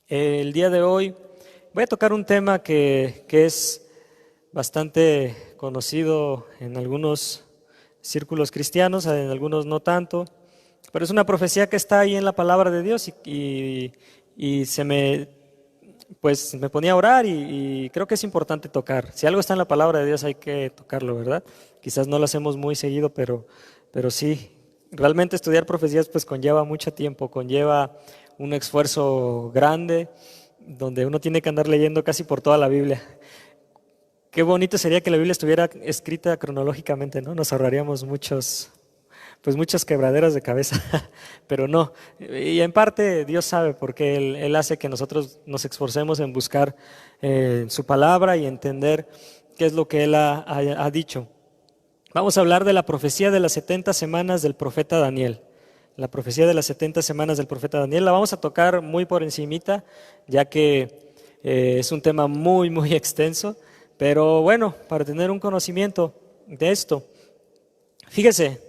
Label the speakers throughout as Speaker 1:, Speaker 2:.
Speaker 1: El día de hoy voy a tocar un tema que es bastante conocido en algunos círculos cristianos, en algunos no tanto, pero es una profecía que está ahí en la palabra de Dios y me ponía a orar y creo que es importante tocar. Si algo está en la palabra de Dios hay que tocarlo, ¿verdad? Quizás no lo hacemos muy seguido, pero sí. Realmente estudiar profecías pues conlleva mucho tiempo, conlleva un esfuerzo grande, donde uno tiene que andar leyendo casi por toda la Biblia. Qué bonito sería que la Biblia estuviera escrita cronológicamente, ¿no? Nos ahorraríamos muchas quebraderas de cabeza, pero no. Y en parte Dios sabe, porque Él hace que nosotros nos esforcemos en buscar su palabra y entender qué es lo que Él ha dicho. Vamos a hablar de la profecía de las 70 semanas del profeta Daniel. La profecía de las 70 semanas del profeta Daniel la vamos a tocar muy por encimita, ya que es un tema muy extenso, pero bueno, para tener un conocimiento de esto. Fíjese,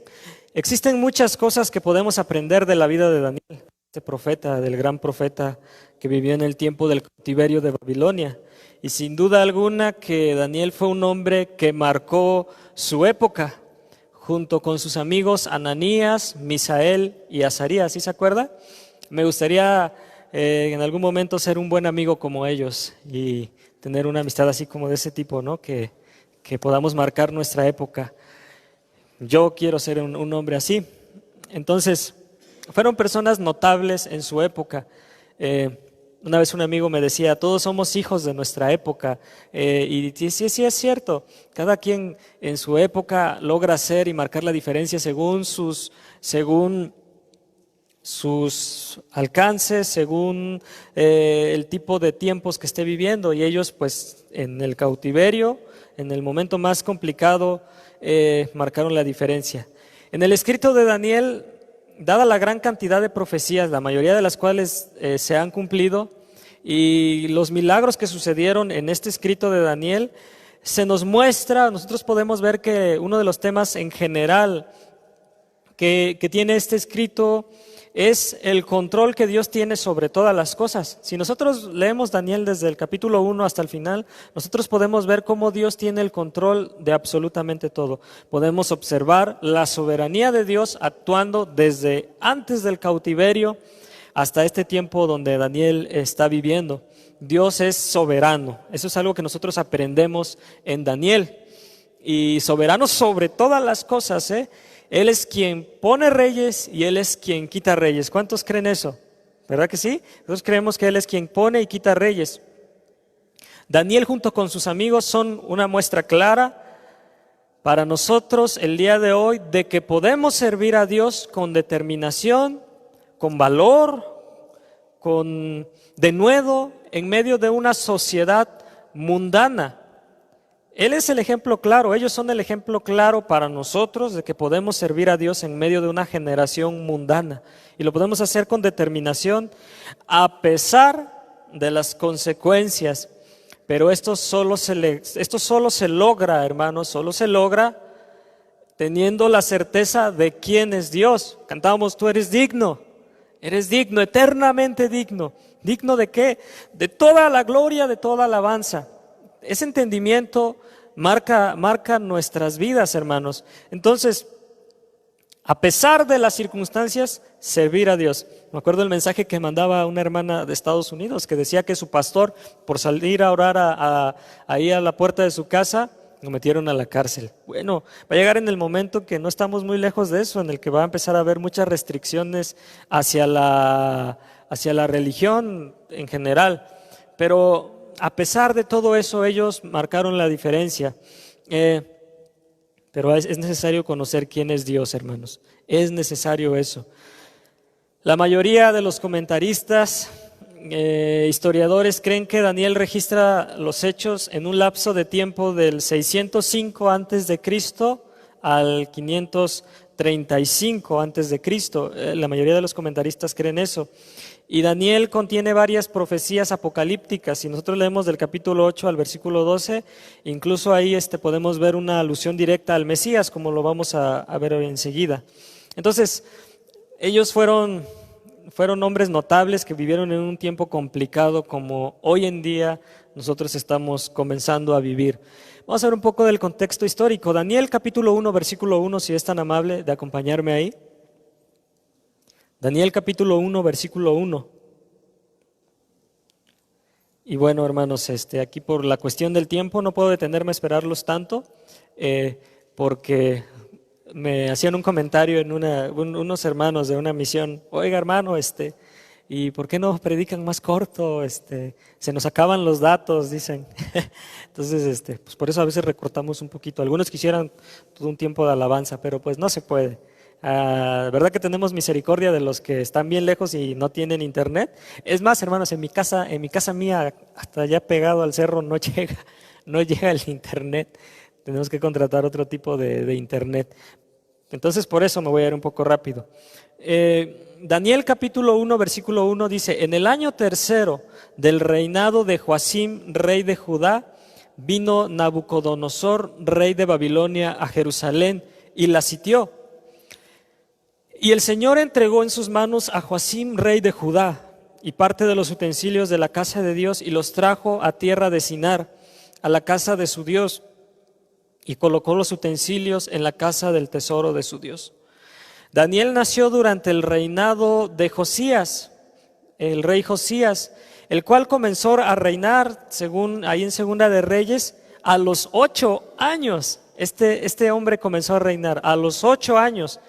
Speaker 1: existen muchas cosas que podemos aprender de la vida de Daniel, este profeta, del gran profeta que vivió en el tiempo del cautiverio de Babilonia. Y sin duda alguna que Daniel fue un hombre que marcó su época, junto con sus amigos Ananías, Misael y Azarías. ¿Sí se acuerda? Me gustaría en algún momento ser un buen amigo como ellos y tener una amistad así como de ese tipo, ¿no? Que podamos marcar nuestra época. Yo quiero ser un hombre así. Entonces, fueron personas notables en su época. Una vez un amigo me decía, todos somos hijos de nuestra época, y sí es cierto, cada quien en su época logra hacer y marcar la diferencia según sus alcances, según el tipo de tiempos que esté viviendo, y ellos pues en el cautiverio, en el momento más complicado, marcaron la diferencia. En el escrito de Daniel, dada la gran cantidad de profecías, la mayoría de las cuales se han cumplido, y los milagros que sucedieron en este escrito de Daniel, se nos muestra, nosotros podemos ver que uno de los temas en general que tiene este escrito es el control que Dios tiene sobre todas las cosas. Si nosotros leemos Daniel desde el capítulo 1 hasta el final, nosotros podemos ver cómo Dios tiene el control de absolutamente todo. Podemos observar la soberanía de Dios actuando desde antes del cautiverio hasta este tiempo donde Daniel está viviendo. Dios es soberano. Eso es algo que nosotros aprendemos en Daniel. Y soberano sobre todas las cosas, ¿eh? Él es quien pone reyes y Él es quien quita reyes. ¿Cuántos creen eso? ¿Verdad que sí? Nosotros creemos que Él es quien pone y quita reyes. Daniel junto con sus amigos son una muestra clara para nosotros el día de hoy de que podemos servir a Dios con determinación, con valor, con denuedo en medio de una sociedad mundana. Él es el ejemplo claro, ellos son el ejemplo claro para nosotros de que podemos servir a Dios en medio de una generación mundana. Y lo podemos hacer con determinación a pesar de las consecuencias. Pero esto solo se logra, hermanos, solo se logra teniendo la certeza de quién es Dios. Cantábamos, tú eres digno, eternamente digno. ¿Digno de qué? De toda la gloria, de toda alabanza. Ese entendimiento marca nuestras vidas, hermanos. Entonces, a pesar de las circunstancias, servir a Dios. Me acuerdo el mensaje que mandaba una hermana de Estados Unidos que decía que su pastor, por salir a orar ahí a la puerta de su casa, lo metieron a la cárcel. Bueno, va a llegar en el momento que no estamos muy lejos de eso, en el que va a empezar a haber muchas restricciones hacia la religión en general. Pero a pesar de todo eso, ellos marcaron la diferencia. Pero es necesario conocer quién es Dios, hermanos. Es necesario eso. La mayoría de los comentaristas, historiadores, creen que Daniel registra los hechos en un lapso de tiempo del 605 antes de Cristo al 535 antes de Cristo. La mayoría de los comentaristas creen eso. Y Daniel contiene varias profecías apocalípticas. Si nosotros leemos del capítulo 8 al versículo 12, incluso ahí podemos ver una alusión directa al Mesías, como lo vamos a ver enseguida. Entonces, ellos fueron fueron hombres notables que vivieron en un tiempo complicado como hoy en día nosotros estamos comenzando a vivir. Vamos a ver un poco del contexto histórico. Daniel capítulo 1, versículo 1, si es tan amable de acompañarme ahí. Daniel capítulo 1, versículo 1. Y bueno, hermanos, aquí por la cuestión del tiempo no puedo detenerme a esperarlos tanto, porque me hacían un comentario en unos hermanos de una misión. Oiga, hermano, ¿y por qué no predican más corto? Se nos acaban los datos, dicen. Entonces, pues por eso a veces recortamos un poquito. Algunos quisieran todo un tiempo de alabanza, pero pues no se puede. ¿Verdad que tenemos misericordia de los que están bien lejos y no tienen internet? Es más, hermanos, en mi casa mía, hasta allá pegado al cerro, no llega el internet. Tenemos que contratar otro tipo de internet. Entonces, por eso me voy a ir un poco rápido. Daniel capítulo 1, versículo 1 dice: en el año tercero del reinado de Joacim, rey de Judá, vino Nabucodonosor, rey de Babilonia, a Jerusalén y la sitió. Y el Señor entregó en sus manos a Joacim, rey de Judá, y parte de los utensilios de la casa de Dios, y los trajo a tierra de Sinar, a la casa de su Dios, y colocó los utensilios en la casa del tesoro de su Dios. Daniel nació durante el reinado de Josías, el rey Josías, el cual comenzó a reinar, según ahí en Segunda de Reyes, a los 8 años. Este hombre comenzó a reinar a los 8 años.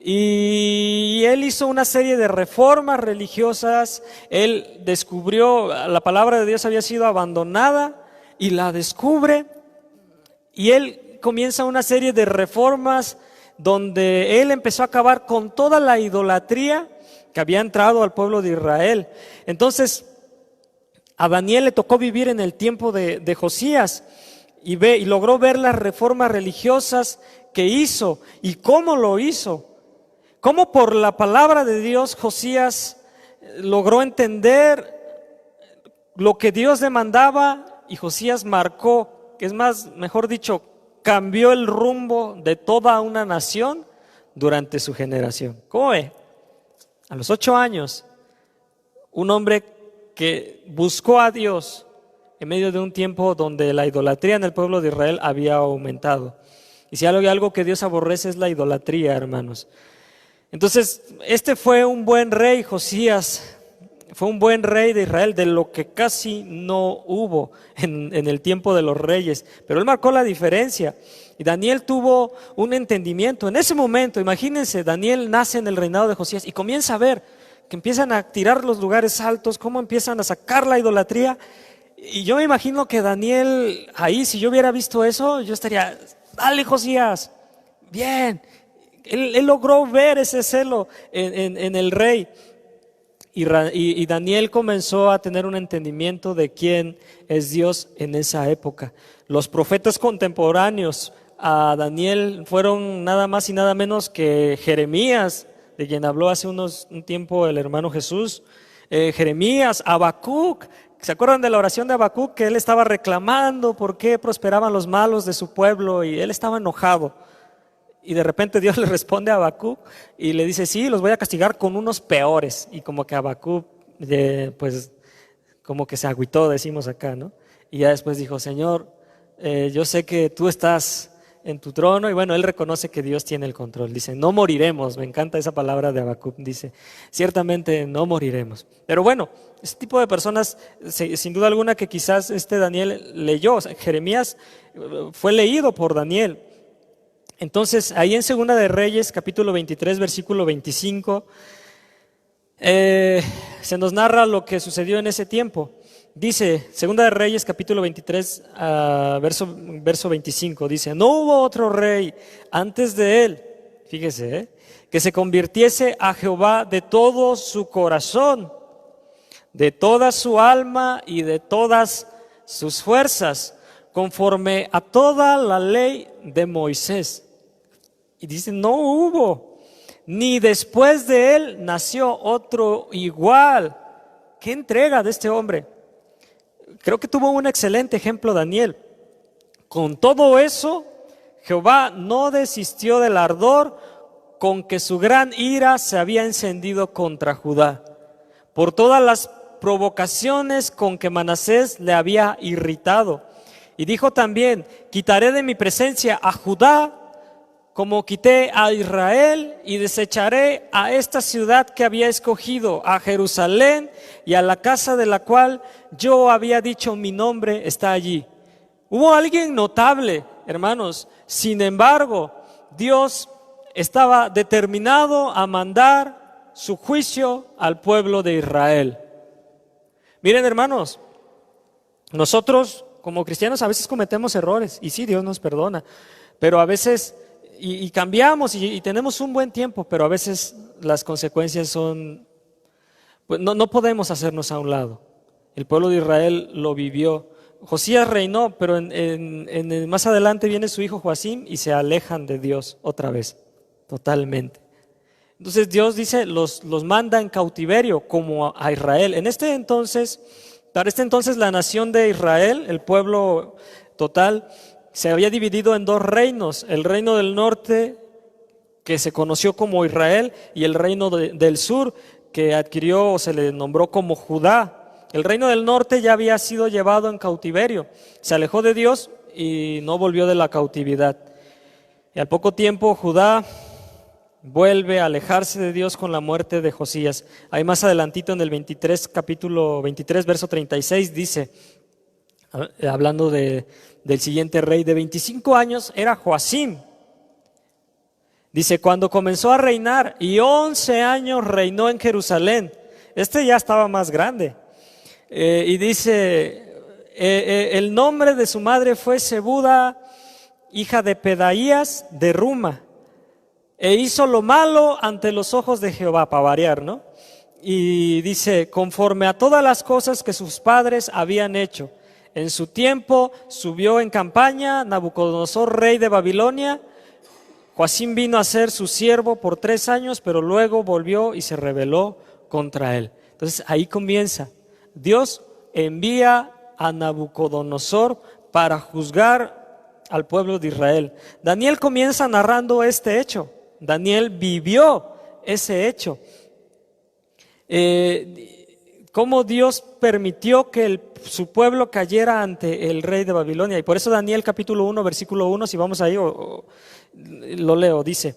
Speaker 1: Y él hizo una serie de reformas religiosas. Él descubrió, la palabra de Dios había sido abandonada y la descubre. Y él comienza una serie de reformas donde él empezó a acabar con toda la idolatría que había entrado al pueblo de Israel. Entonces, a Daniel le tocó vivir en el tiempo de Josías y logró ver las reformas religiosas que hizo y cómo lo hizo. Cómo por la palabra de Dios Josías logró entender lo que Dios demandaba y Josías marcó, que es más, mejor dicho, cambió el rumbo de toda una nación durante su generación. ¿Cómo ve? A los 8 años, un hombre que buscó a Dios en medio de un tiempo donde la idolatría en el pueblo de Israel había aumentado. Y si hay algo que Dios aborrece es la idolatría, hermanos. Entonces, fue un buen rey, Josías, fue un buen rey de Israel, de lo que casi no hubo en el tiempo de los reyes, pero él marcó la diferencia. Y Daniel tuvo un entendimiento. En ese momento, imagínense, Daniel nace en el reinado de Josías y comienza a ver que empiezan a tirar los lugares altos, cómo empiezan a sacar la idolatría. Y yo me imagino que Daniel, ahí, si yo hubiera visto eso, yo estaría, dale Josías, bien. Él logró ver ese celo en el rey. Y Daniel comenzó a tener un entendimiento de quién es Dios en esa época. Los profetas contemporáneos a Daniel fueron nada más y nada menos que Jeremías, de quien habló hace un tiempo el hermano Jesús. Jeremías, Habacuc. ¿Se acuerdan de la oración de Habacuc? Que él estaba reclamando por qué prosperaban los malos de su pueblo y él estaba enojado. Y de repente Dios le responde a Habacuc y le dice, sí, los voy a castigar con unos peores. Y como que Habacuc, pues, como que se agüitó, decimos acá, ¿no? Y ya después dijo, Señor, yo sé que tú estás en tu trono. Y bueno, él reconoce que Dios tiene el control. Dice, no moriremos. Me encanta esa palabra de Habacuc. Dice, ciertamente no moriremos. Pero bueno, este tipo de personas, sin duda alguna que quizás Daniel leyó. O sea, Jeremías fue leído por Daniel. Entonces, ahí en Segunda de Reyes, capítulo 23, versículo 25, se nos narra lo que sucedió en ese tiempo. Dice, Segunda de Reyes, capítulo 23, verso 25, dice, no hubo otro rey antes de él, fíjese, que se convirtiese a Jehová de todo su corazón, de toda su alma y de todas sus fuerzas, conforme a toda la ley de Moisés. Y dice, no hubo, ni después de él nació otro igual. ¿Qué entrega de este hombre? Creo que tuvo un excelente ejemplo Daniel. Con todo eso, Jehová no desistió del ardor con que su gran ira se había encendido contra Judá, por todas las provocaciones con que Manasés le había irritado. Y dijo también: quitaré de mi presencia a Judá como quité a Israel, y desecharé a esta ciudad que había escogido, a Jerusalén, y a la casa de la cual yo había dicho mi nombre está allí. Hubo alguien notable, hermanos. Sin embargo, Dios estaba determinado a mandar su juicio al pueblo de Israel. Miren, hermanos, nosotros como cristianos a veces cometemos errores, y sí, Dios nos perdona, pero a veces y cambiamos y tenemos un buen tiempo, pero a veces las consecuencias son, pues no podemos hacernos a un lado. El pueblo de Israel lo vivió. Josías reinó, pero más adelante viene su hijo Joacim y se alejan de Dios otra vez, totalmente. Entonces Dios dice, los manda en cautiverio como a Israel. Para este entonces la nación de Israel, el pueblo total, se había dividido en dos reinos: el reino del norte, que se conoció como Israel, y el reino del sur, que adquirió o se le nombró como Judá. El reino del norte ya había sido llevado en cautiverio, se alejó de Dios y no volvió de la cautividad. Y al poco tiempo Judá vuelve a alejarse de Dios con la muerte de Josías. Ahí más adelantito en el capítulo 23, verso 36 dice, hablando del siguiente rey, de 25 años era Joacim. Dice, cuando comenzó a reinar, y 11 años reinó en Jerusalén. Este ya estaba más grande. Y dice, el nombre de su madre fue Zebuda, hija de Pedaías de Ruma. E hizo lo malo ante los ojos de Jehová, para variar, ¿no? Y dice, conforme a todas las cosas que sus padres habían hecho. En su tiempo subió en campaña Nabucodonosor, rey de Babilonia. Joacim vino a ser su siervo por 3 años, pero luego volvió y se rebeló contra él. Entonces ahí comienza. Dios envía a Nabucodonosor para juzgar al pueblo de Israel. Daniel comienza narrando este hecho. Daniel vivió ese hecho. Cómo Dios permitió que su pueblo cayera ante el rey de Babilonia. Y por eso Daniel capítulo 1, versículo 1, si vamos ahí, lo leo, dice: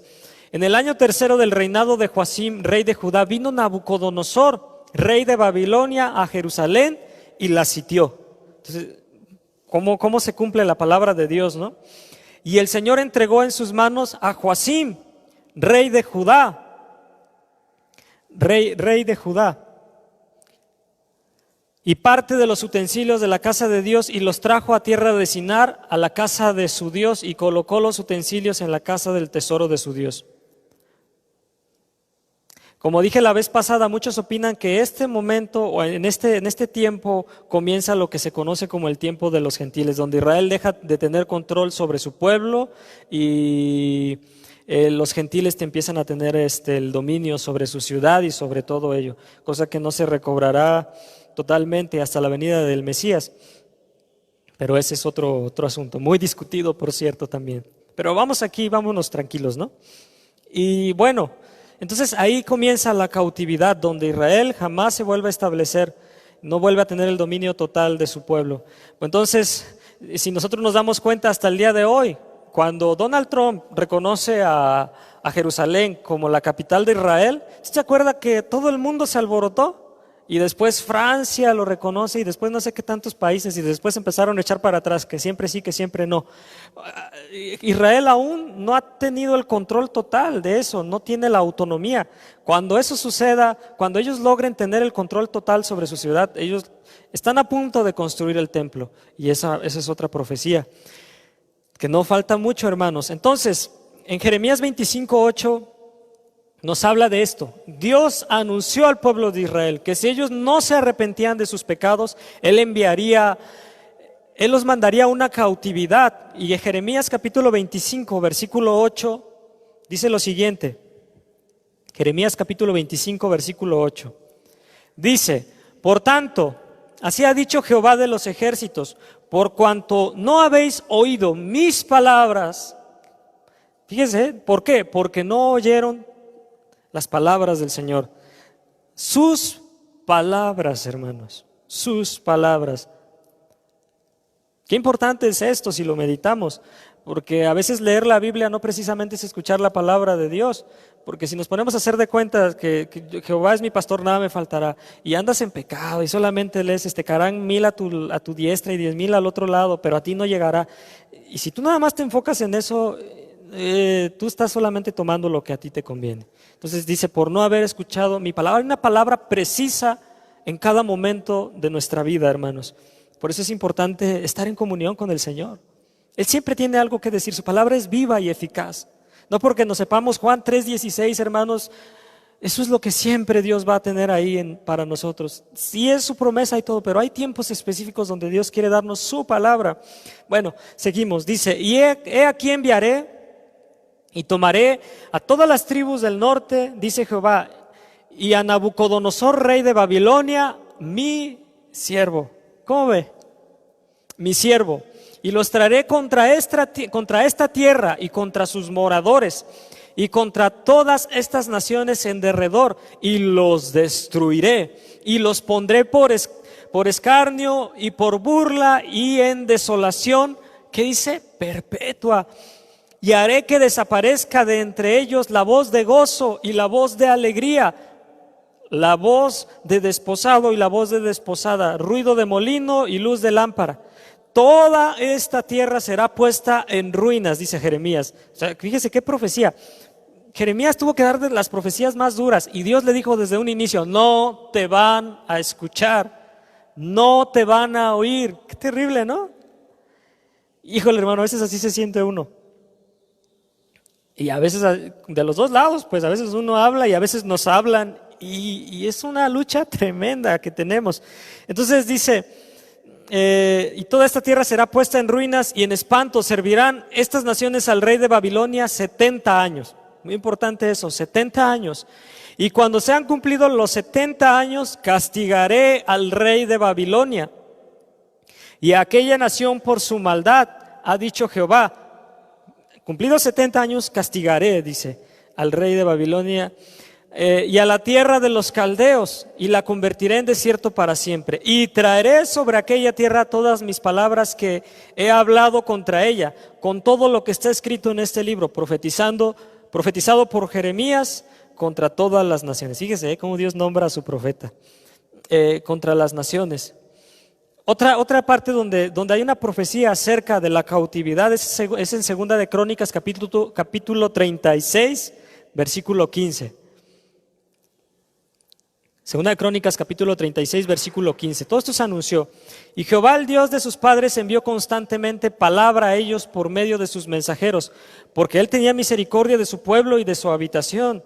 Speaker 1: en el año 3 del reinado de Joacim, rey de Judá, vino Nabucodonosor, rey de Babilonia, a Jerusalén y la sitió. Entonces, ¿cómo se cumple la palabra de Dios, no? Y el Señor entregó en sus manos a Joacim, rey de Judá, rey de Judá, y parte de los utensilios de la casa de Dios, y los trajo a tierra de Sinar, a la casa de su Dios, y colocó los utensilios en la casa del tesoro de su Dios. Como dije la vez pasada, muchos opinan que este momento, o en este tiempo, comienza lo que se conoce como el tiempo de los gentiles, donde Israel deja de tener control sobre su pueblo y los gentiles te empiezan a tener el dominio sobre su ciudad y sobre todo ello, cosa que no se recobrará totalmente hasta la venida del Mesías. Pero ese es otro asunto, muy discutido, por cierto, también. Pero vámonos tranquilos, ¿no? Y bueno, entonces ahí comienza la cautividad, donde Israel jamás se vuelve a establecer, no vuelve a tener el dominio total de su pueblo. Entonces, si nosotros nos damos cuenta hasta el día de hoy, cuando Donald Trump reconoce a Jerusalén como la capital de Israel, ¿se acuerda que todo el mundo se alborotó? Y después Francia lo reconoce, y después no sé qué tantos países, y después empezaron a echar para atrás, que siempre sí, que siempre no. Israel aún no ha tenido el control total de eso, no tiene la autonomía. Cuando eso suceda, cuando ellos logren tener el control total sobre su ciudad, ellos están a punto de construir el templo, y esa es otra profecía, que no falta mucho, hermanos. Entonces, en Jeremías 25:8 nos habla de esto. Dios anunció al pueblo de Israel que si ellos no se arrepentían de sus pecados, Él los mandaría a una cautividad. Y en Jeremías capítulo 25, versículo 8, dice lo siguiente. Jeremías capítulo 25, versículo 8. Dice, por tanto, así ha dicho Jehová de los ejércitos, por cuanto no habéis oído mis palabras, Fíjense, ¿por qué? Porque no oyeron las palabras del Señor. Sus palabras, hermanos, sus palabras. Qué importante es esto si lo meditamos, porque a veces leer la Biblia no precisamente es escuchar la palabra de Dios, porque si nos ponemos a hacer de cuenta que Jehová es mi pastor, nada me faltará, y andas en pecado y solamente lees, te caerán 1000 a tu diestra y 10,000 al otro lado, pero a ti no llegará. Y si tú nada más te enfocas en eso, tú estás solamente tomando lo que a ti te conviene. Entonces dice, por no haber escuchado mi palabra. Hay una palabra precisa en cada momento de nuestra vida, hermanos. Por eso es importante estar en comunión con el Señor. Él siempre tiene algo que decir, su palabra es viva y eficaz. No porque nos sepamos Juan 3:16, hermanos, eso es lo que siempre Dios va a tener ahí para nosotros. Sí es su promesa y todo, pero hay tiempos específicos donde Dios quiere darnos su palabra. Bueno, seguimos, dice, y he aquí enviaré y tomaré a todas las tribus del norte, dice Jehová, y a Nabucodonosor, rey de Babilonia, mi siervo. ¿Cómo ve? Mi siervo. Y los traeré contra esta tierra y contra sus moradores y contra todas estas naciones en derredor, y los destruiré y los pondré por escarnio y por burla y en desolación, ¿qué dice? Perpetua. Y haré que desaparezca de entre ellos la voz de gozo y la voz de alegría, la voz de desposado y la voz de desposada, ruido de molino y luz de lámpara. Toda esta tierra será puesta en ruinas, dice Jeremías. O sea, fíjese qué profecía. Jeremías tuvo que dar las profecías más duras y Dios le dijo desde un inicio, no te van a escuchar, no te van a oír. Qué terrible, ¿no? Híjole, hermano, a veces así se siente uno. Y a veces de los dos lados, pues a veces uno habla y a veces nos hablan. Y es una lucha tremenda que tenemos. Entonces dice, y toda esta tierra será puesta en ruinas y en espanto servirán estas naciones al rey de Babilonia 70 años. Muy importante eso, 70 años. Y cuando se han cumplido los 70 años, castigaré al rey de Babilonia y a aquella nación por su maldad, ha dicho Jehová. Cumplidos 70 años, castigaré, dice, al rey de Babilonia, y a la tierra de los caldeos, y la convertiré en desierto para siempre. Y traeré sobre aquella tierra todas mis palabras que he hablado contra ella, con todo lo que está escrito en este libro, profetizado por Jeremías contra todas las naciones. Fíjese cómo Dios nombra a su profeta, contra las naciones. Otra parte donde hay una profecía acerca de la cautividad es en Segunda de Crónicas capítulo 36, versículo 15. Segunda de Crónicas capítulo 36, versículo 15. Todo esto se anunció. Y Jehová, el Dios de sus padres, envió constantemente palabra a ellos por medio de sus mensajeros, porque él tenía misericordia de su pueblo y de su habitación.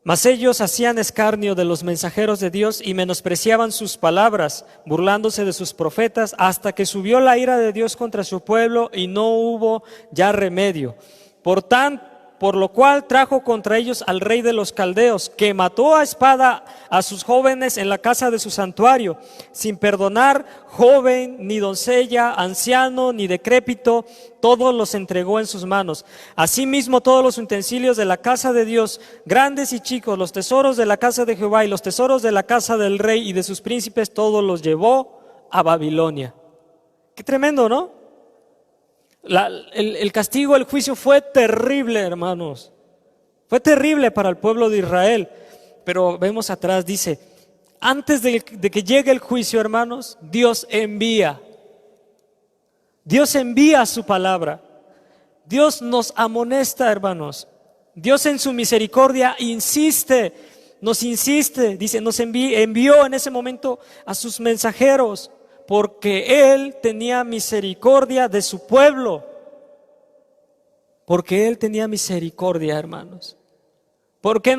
Speaker 1: Mas ellos hacían escarnio de los mensajeros de Dios y menospreciaban sus palabras, burlándose de sus profetas, hasta que subió la ira de Dios contra su pueblo y no hubo ya remedio. Por lo cual trajo contra ellos al rey de los caldeos, que mató a espada a sus jóvenes en la casa de su santuario, sin perdonar joven, ni doncella, anciano, ni decrépito, todos los entregó en sus manos. Asimismo todos los utensilios de la casa de Dios, grandes y chicos, los tesoros de la casa de Jehová y los tesoros de la casa del rey y de sus príncipes, todos los llevó a Babilonia. Qué tremendo, ¿no? El castigo, el juicio fue terrible, hermanos. Fue terrible para el pueblo de Israel. Pero vemos atrás, dice, antes de que llegue el juicio, hermanos, Dios envía su palabra. Dios nos amonesta, hermanos. Dios en su misericordia nos insiste, dice, envió en ese momento a sus mensajeros, porque Él tenía misericordia de su pueblo. Porque Él tenía misericordia, hermanos. ¿Por qué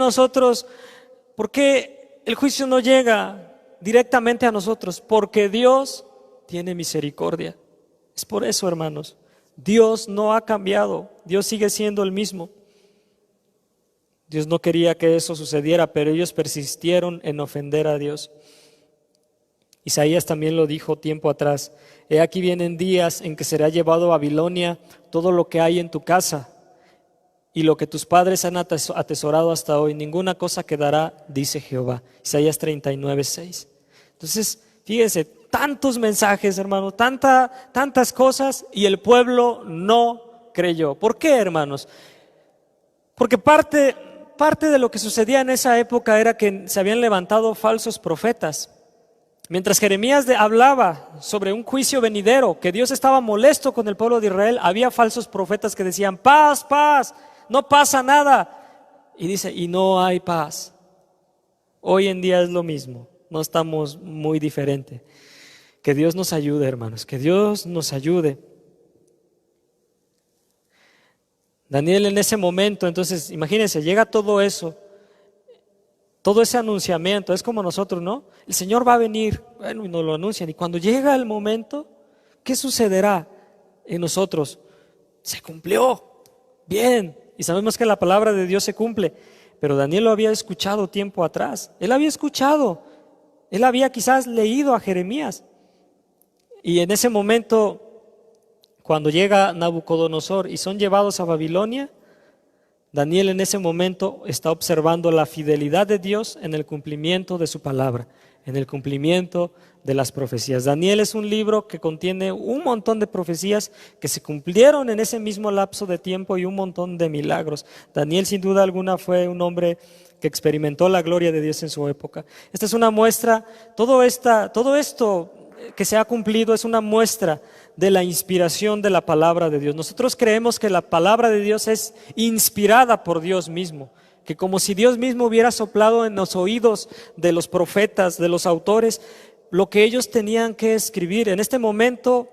Speaker 1: el juicio no llega directamente a nosotros? Porque Dios tiene misericordia. Es por eso, hermanos. Dios no ha cambiado. Dios sigue siendo el mismo. Dios no quería que eso sucediera, pero ellos persistieron en ofender a Dios. Isaías también lo dijo tiempo atrás. He aquí vienen días en que será llevado a Babilonia todo lo que hay en tu casa, y lo que tus padres han atesorado hasta hoy, ninguna cosa quedará, dice Jehová. Isaías 39:6. Entonces, fíjense, tantos mensajes, hermanos, tantas cosas, y el pueblo no creyó. ¿Por qué, hermanos? Porque parte de lo que sucedía en esa época era que se habían levantado falsos profetas. Mientras Jeremías hablaba sobre un juicio venidero, que Dios estaba molesto con el pueblo de Israel, había falsos profetas que decían: paz, paz, no pasa nada. Y dice: y no hay paz. Hoy en día es lo mismo, no estamos muy diferente. Que Dios nos ayude, hermanos, que Dios nos ayude. Daniel en ese momento, entonces, imagínense, llega todo eso, todo ese anunciamiento, es como nosotros, ¿no? El Señor va a venir, bueno, y nos lo anuncian, y cuando llega el momento, ¿qué sucederá en nosotros? Se cumplió, bien, y sabemos que la palabra de Dios se cumple, pero Daniel lo había escuchado tiempo atrás, él había quizás leído a Jeremías, y en ese momento, cuando llega Nabucodonosor y son llevados a Babilonia, Daniel en ese momento está observando la fidelidad de Dios en el cumplimiento de su palabra, en el cumplimiento de las profecías. Daniel es un libro que contiene un montón de profecías que se cumplieron en ese mismo lapso de tiempo y un montón de milagros. Daniel, sin duda alguna, fue un hombre que experimentó la gloria de Dios en su época. Esta es una muestra, todo esto que se ha cumplido es una muestra de la inspiración de la palabra de Dios. Nosotros creemos que la palabra de Dios es inspirada por Dios mismo, que como si Dios mismo hubiera soplado en los oídos de los profetas, de los autores, lo que ellos tenían que escribir. En este momento,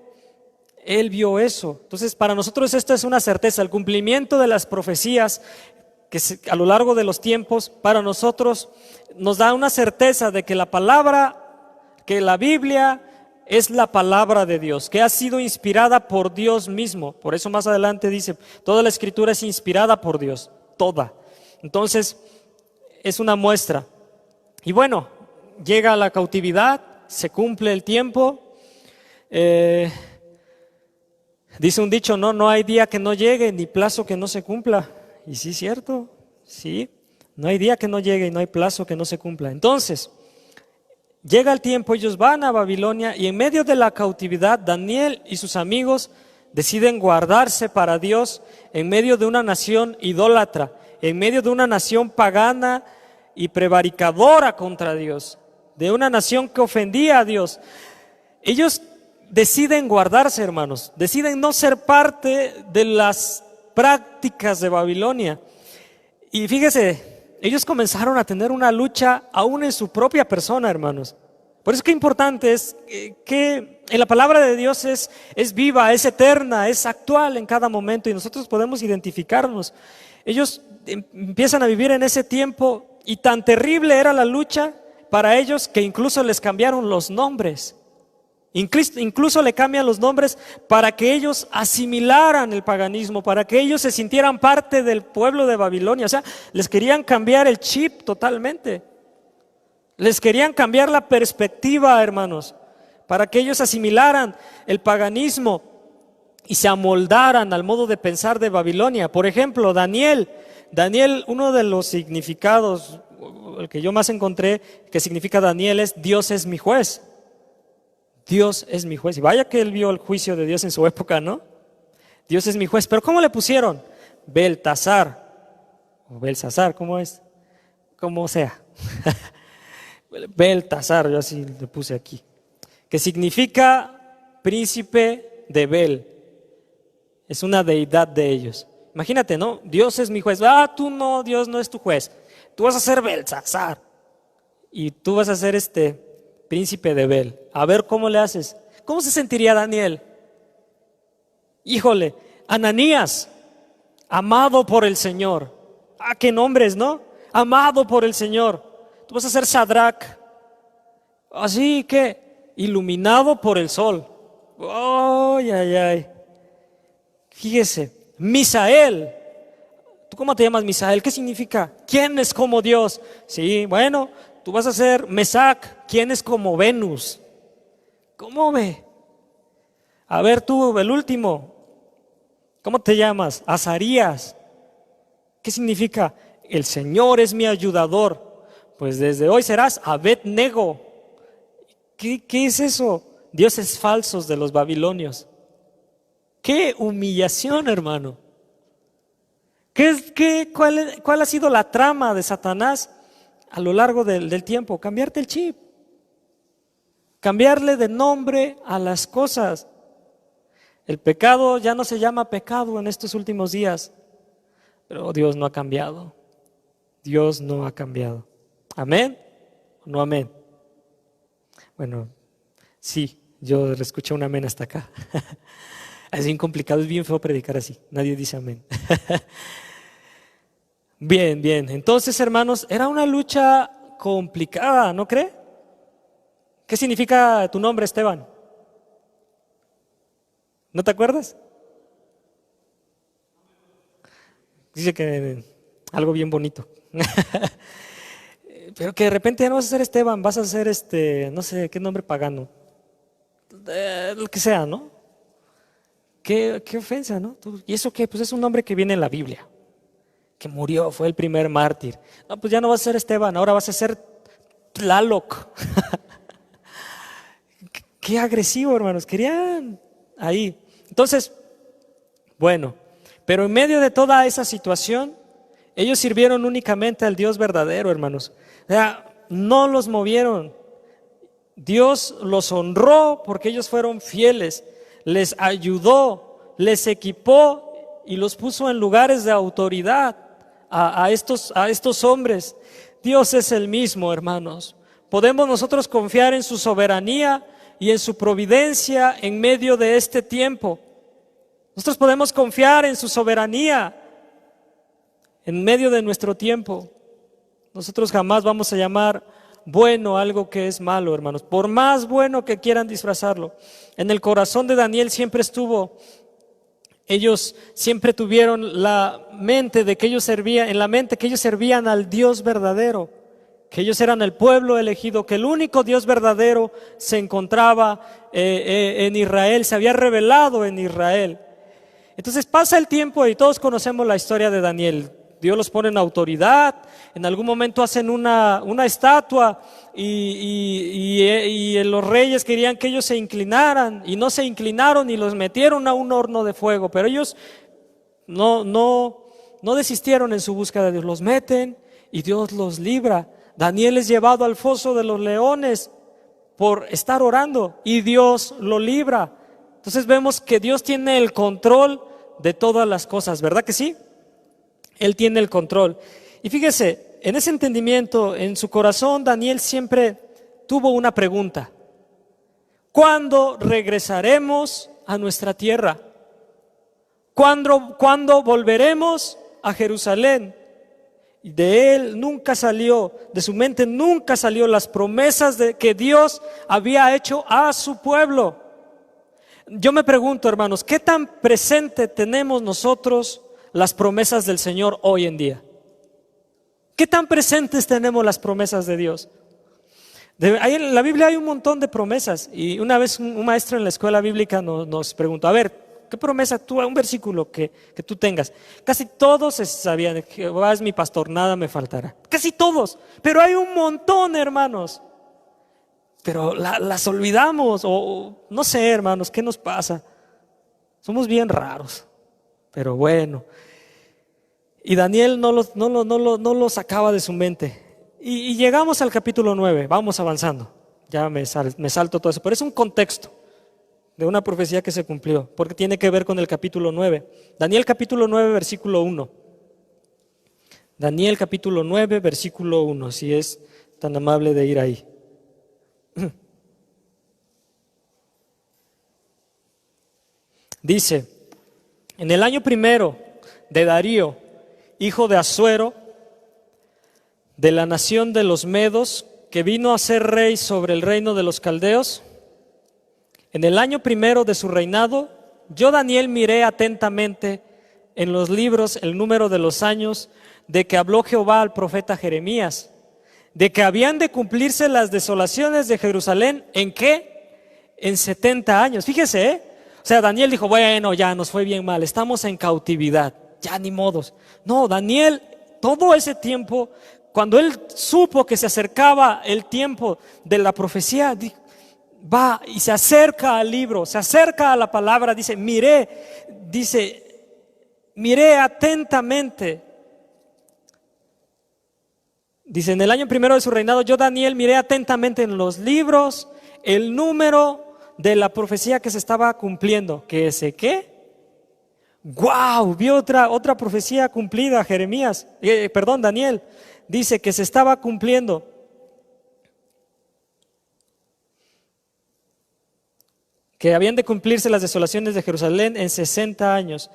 Speaker 1: Él vio eso. Entonces, para nosotros esta es una certeza, el cumplimiento de las profecías que a lo largo de los tiempos, para nosotros nos da una certeza de que la palabra, que la Biblia es la palabra de Dios, que ha sido inspirada por Dios mismo. Por eso más adelante dice, toda la escritura es inspirada por Dios, toda. Entonces, es una muestra. Y bueno, llega la cautividad, se cumple el tiempo. Dice un dicho, no hay día que no llegue, ni plazo que no se cumpla. Y sí, cierto, sí, no hay día que no llegue y no hay plazo que no se cumpla. Entonces, llega el tiempo, ellos van a Babilonia y en medio de la cautividad, Daniel y sus amigos deciden guardarse para Dios en medio de una nación idólatra, en medio de una nación pagana y prevaricadora contra Dios, de una nación que ofendía a Dios. Ellos deciden guardarse, hermanos, deciden no ser parte de las prácticas de Babilonia. Y fíjese, ellos comenzaron a tener una lucha aún en su propia persona, hermanos. Por eso que importante es que en la palabra de Dios es viva, es eterna, es actual en cada momento y nosotros podemos identificarnos. Ellos empiezan a vivir en ese tiempo y tan terrible era la lucha para ellos que incluso les cambiaron los nombres. Incluso le cambian los nombres para que ellos asimilaran el paganismo, para que ellos se sintieran parte del pueblo de Babilonia. O sea, les querían cambiar el chip totalmente. Les querían cambiar la perspectiva, hermanos, para que ellos asimilaran el paganismo y se amoldaran al modo de pensar de Babilonia. Por ejemplo, Daniel, uno de los significados, el que yo más encontré que significa Daniel es Dios es mi juez. Dios es mi juez. Y vaya que él vio el juicio de Dios en su época, ¿no? Dios es mi juez. Pero ¿cómo le pusieron? Beltasar. O Belsasar, ¿cómo es? Como sea. Beltasar, yo así le puse aquí. Que significa príncipe de Bel. Es una deidad de ellos. Imagínate, ¿no? Dios es mi juez. Tú no, Dios no es tu juez. Tú vas a ser Belsasar. Y tú vas a ser príncipe de Bel. A ver cómo le haces. ¿Cómo se sentiría Daniel? Híjole, Ananías, amado por el Señor. Qué nombres, ¿no? Amado por el Señor. Tú vas a ser Sadrach. Así que, iluminado por el sol. Ay. Fíjese, Misael. ¿Tú cómo te llamas Misael? ¿Qué significa? ¿Quién es como Dios? Sí, bueno, tú vas a ser Mesac. ¿Quién es como Venus? ¿Cómo ve? A ver tú, el último. ¿Cómo te llamas? Azarías. ¿Qué significa? El Señor es mi ayudador. Pues desde hoy serás Abed-Nego. ¿Qué es eso? Dioses falsos de los babilonios. ¡Qué humillación, hermano! ¿Cuál ha sido la trama de Satanás a lo largo del tiempo? Cambiarte el chip. Cambiarle de nombre a las cosas. El pecado ya no se llama pecado en estos últimos días, pero Dios no ha cambiado. Dios no ha cambiado. ¿Amén? ¿O no amén? Bueno, sí, yo escuché un amén hasta acá. Es bien complicado, es bien feo predicar así. Nadie dice amén. Bien, bien. Entonces, hermanos, era una lucha complicada, ¿no cree? ¿Qué significa tu nombre, Esteban? ¿No te acuerdas? Dice que algo bien bonito. Pero que de repente ya no vas a ser Esteban, vas a ser no sé, qué nombre pagano. Lo que sea, ¿no? Qué ofensa, ¿no? ¿Y eso qué? Pues es un nombre que viene en la Biblia, que murió, fue el primer mártir. No, pues ya no vas a ser Esteban, ahora vas a ser Tlaloc. Qué agresivo, hermanos, querían ahí. Entonces, bueno, pero en medio de toda esa situación, ellos sirvieron únicamente al Dios verdadero, hermanos. O sea, no los movieron. Dios los honró porque ellos fueron fieles, les ayudó, les equipó y los puso en lugares de autoridad a estos hombres. Dios es el mismo, hermanos. Podemos nosotros confiar en su soberanía y en su providencia en medio de este tiempo. Nosotros podemos confiar en su soberanía en medio de nuestro tiempo. Nosotros jamás vamos a llamar bueno algo que es malo, hermanos, por más bueno que quieran disfrazarlo. En el corazón de Daniel siempre estuvo, ellos siempre tuvieron la mente de que ellos servían, en la mente que ellos servían al Dios verdadero, que ellos eran el pueblo elegido, que el único Dios verdadero se encontraba en Israel, se había revelado en Israel. Entonces pasa el tiempo y todos conocemos la historia de Daniel. Dios los pone en autoridad, en algún momento hacen una estatua y los reyes querían que ellos se inclinaran y no se inclinaron y los metieron a un horno de fuego, pero ellos no desistieron en su búsqueda de Dios, los meten y Dios los libra. Daniel es llevado al foso de los leones por estar orando y Dios lo libra. Entonces vemos que Dios tiene el control de todas las cosas, ¿verdad que sí? Él tiene el control. Y fíjese, en ese entendimiento, en su corazón, Daniel siempre tuvo una pregunta: ¿cuándo regresaremos a nuestra tierra? ¿Cuándo volveremos a Jerusalén? De él nunca salió, de su mente nunca salió las promesas que Dios había hecho a su pueblo. Yo me pregunto, hermanos, ¿qué tan presente tenemos nosotros las promesas del Señor hoy en día? ¿Qué tan presentes tenemos las promesas de Dios? Ahí en la Biblia hay un montón de promesas, y una vez un maestro en la escuela bíblica nos preguntó: a ver, ¿qué promesa tú, un versículo que tú tengas? Casi todos sabían: Jehová es mi pastor, nada me faltará. Casi todos, pero hay un montón, hermanos. Pero las olvidamos, o no sé, hermanos, ¿qué nos pasa? Somos bien raros, pero bueno. Y Daniel no lo sacaba de su mente. Y llegamos al capítulo 9, vamos avanzando. Ya me salto todo eso, pero es un contexto de una profecía que se cumplió, porque tiene que ver con el capítulo 9. Daniel capítulo 9, versículo 1. Daniel capítulo 9, versículo 1, si es tan amable de ir ahí. Dice: en el año primero de Darío, hijo de Asuero, de la nación de los Medos, que vino a ser rey sobre el reino de los caldeos, en el año primero de su reinado, yo Daniel miré atentamente en los libros el número de los años de que habló Jehová al profeta Jeremías, de que habían de cumplirse las desolaciones de Jerusalén. ¿En qué? En 70 años. Fíjese, O sea, Daniel dijo: bueno, ya nos fue bien mal, estamos en cautividad. ya ni modos. No, Daniel, todo ese tiempo, cuando él supo que se acercaba el tiempo de la profecía, va y se acerca al libro, se acerca a la palabra, dice, miré atentamente. Dice, en el año primero de su reinado, yo Daniel miré atentamente en los libros el número de la profecía que se estaba cumpliendo. ¿Qué sé qué? ¡Wow! Vi otra profecía cumplida, Daniel. Dice que se estaba cumpliendo. Que habían de cumplirse las desolaciones de Jerusalén en 60 años.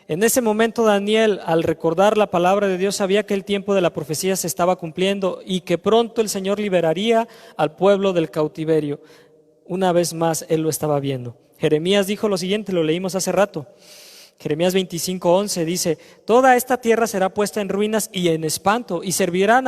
Speaker 1: En ese momento Daniel, al recordar la palabra de Dios, sabía que el tiempo de la profecía se estaba cumpliendo y que pronto el Señor liberaría al pueblo del cautiverio. Una vez más, él lo estaba viendo. Jeremías dijo lo siguiente, lo leímos hace rato. Jeremías 25:11 dice, toda esta tierra será puesta en ruinas y en espanto, y servirán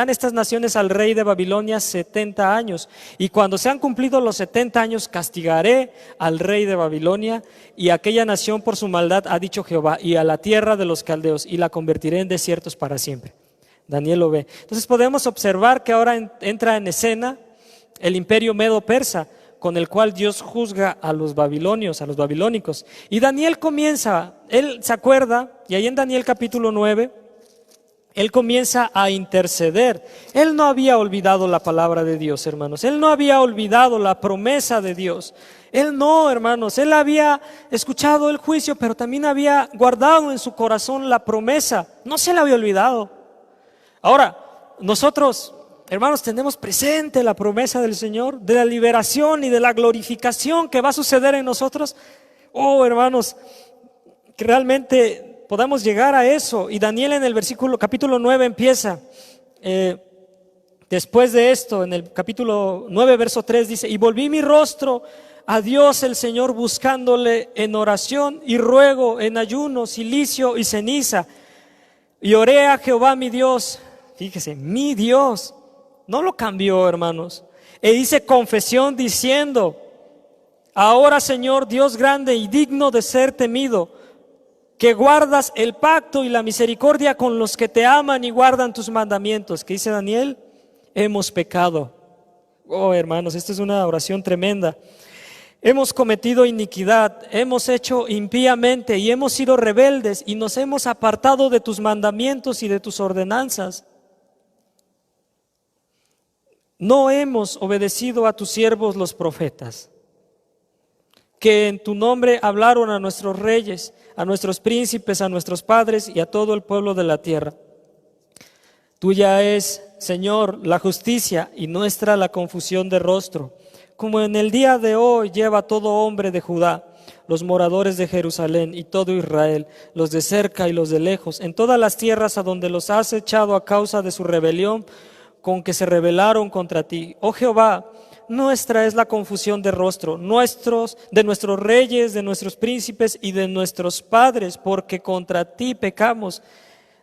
Speaker 1: estas naciones al rey de Babilonia 70 años. Y cuando sean cumplidos los 70 años, castigaré al rey de Babilonia y a aquella nación por su maldad, ha dicho Jehová, y a la tierra de los caldeos, y la convertiré en desiertos para siempre. Daniel lo ve. Entonces podemos observar que ahora entra en escena el imperio medo-persa, con el cual Dios juzga a los babilonios, a los babilónicos. Y Daniel comienza, él se acuerda, y ahí en Daniel capítulo 9, él comienza a interceder. Él no había olvidado la palabra de Dios, hermanos. Él no había olvidado la promesa de Dios. Él no, hermanos. Él había escuchado el juicio, pero también había guardado en su corazón la promesa. No se la había olvidado. Ahora, nosotros, hermanos, tenemos presente la promesa del Señor, de la liberación y de la glorificación que va a suceder en nosotros. Oh, hermanos, que realmente podamos llegar a eso. Y Daniel en el capítulo 9 empieza, después de esto, en el capítulo 9, verso 3 dice, y volví mi rostro a Dios el Señor buscándole en oración y ruego, en ayuno, cilicio y ceniza. Y oré a Jehová mi Dios, fíjese, mi Dios, no lo cambió, hermanos. E hice confesión diciendo, ahora Señor, Dios grande y digno de ser temido, que guardas el pacto y la misericordia con los que te aman y guardan tus mandamientos. ¿Qué dice Daniel? Hemos pecado. Oh, hermanos, esta es una oración tremenda. Hemos cometido iniquidad, hemos hecho impíamente y hemos sido rebeldes y nos hemos apartado de tus mandamientos y de tus ordenanzas. No hemos obedecido a tus siervos los profetas, que en tu nombre hablaron a nuestros reyes, a nuestros príncipes, a nuestros padres y a todo el pueblo de la tierra. Tuya es, Señor, la justicia y nuestra la confusión de rostro, como en el día de hoy lleva todo hombre de Judá, los moradores de Jerusalén y todo Israel, los de cerca y los de lejos, en todas las tierras a donde los has echado a causa de su rebelión, con que se rebelaron contra ti. Oh Jehová, nuestra es la confusión de rostro, de nuestros reyes, de nuestros príncipes y de nuestros padres, porque contra ti pecamos.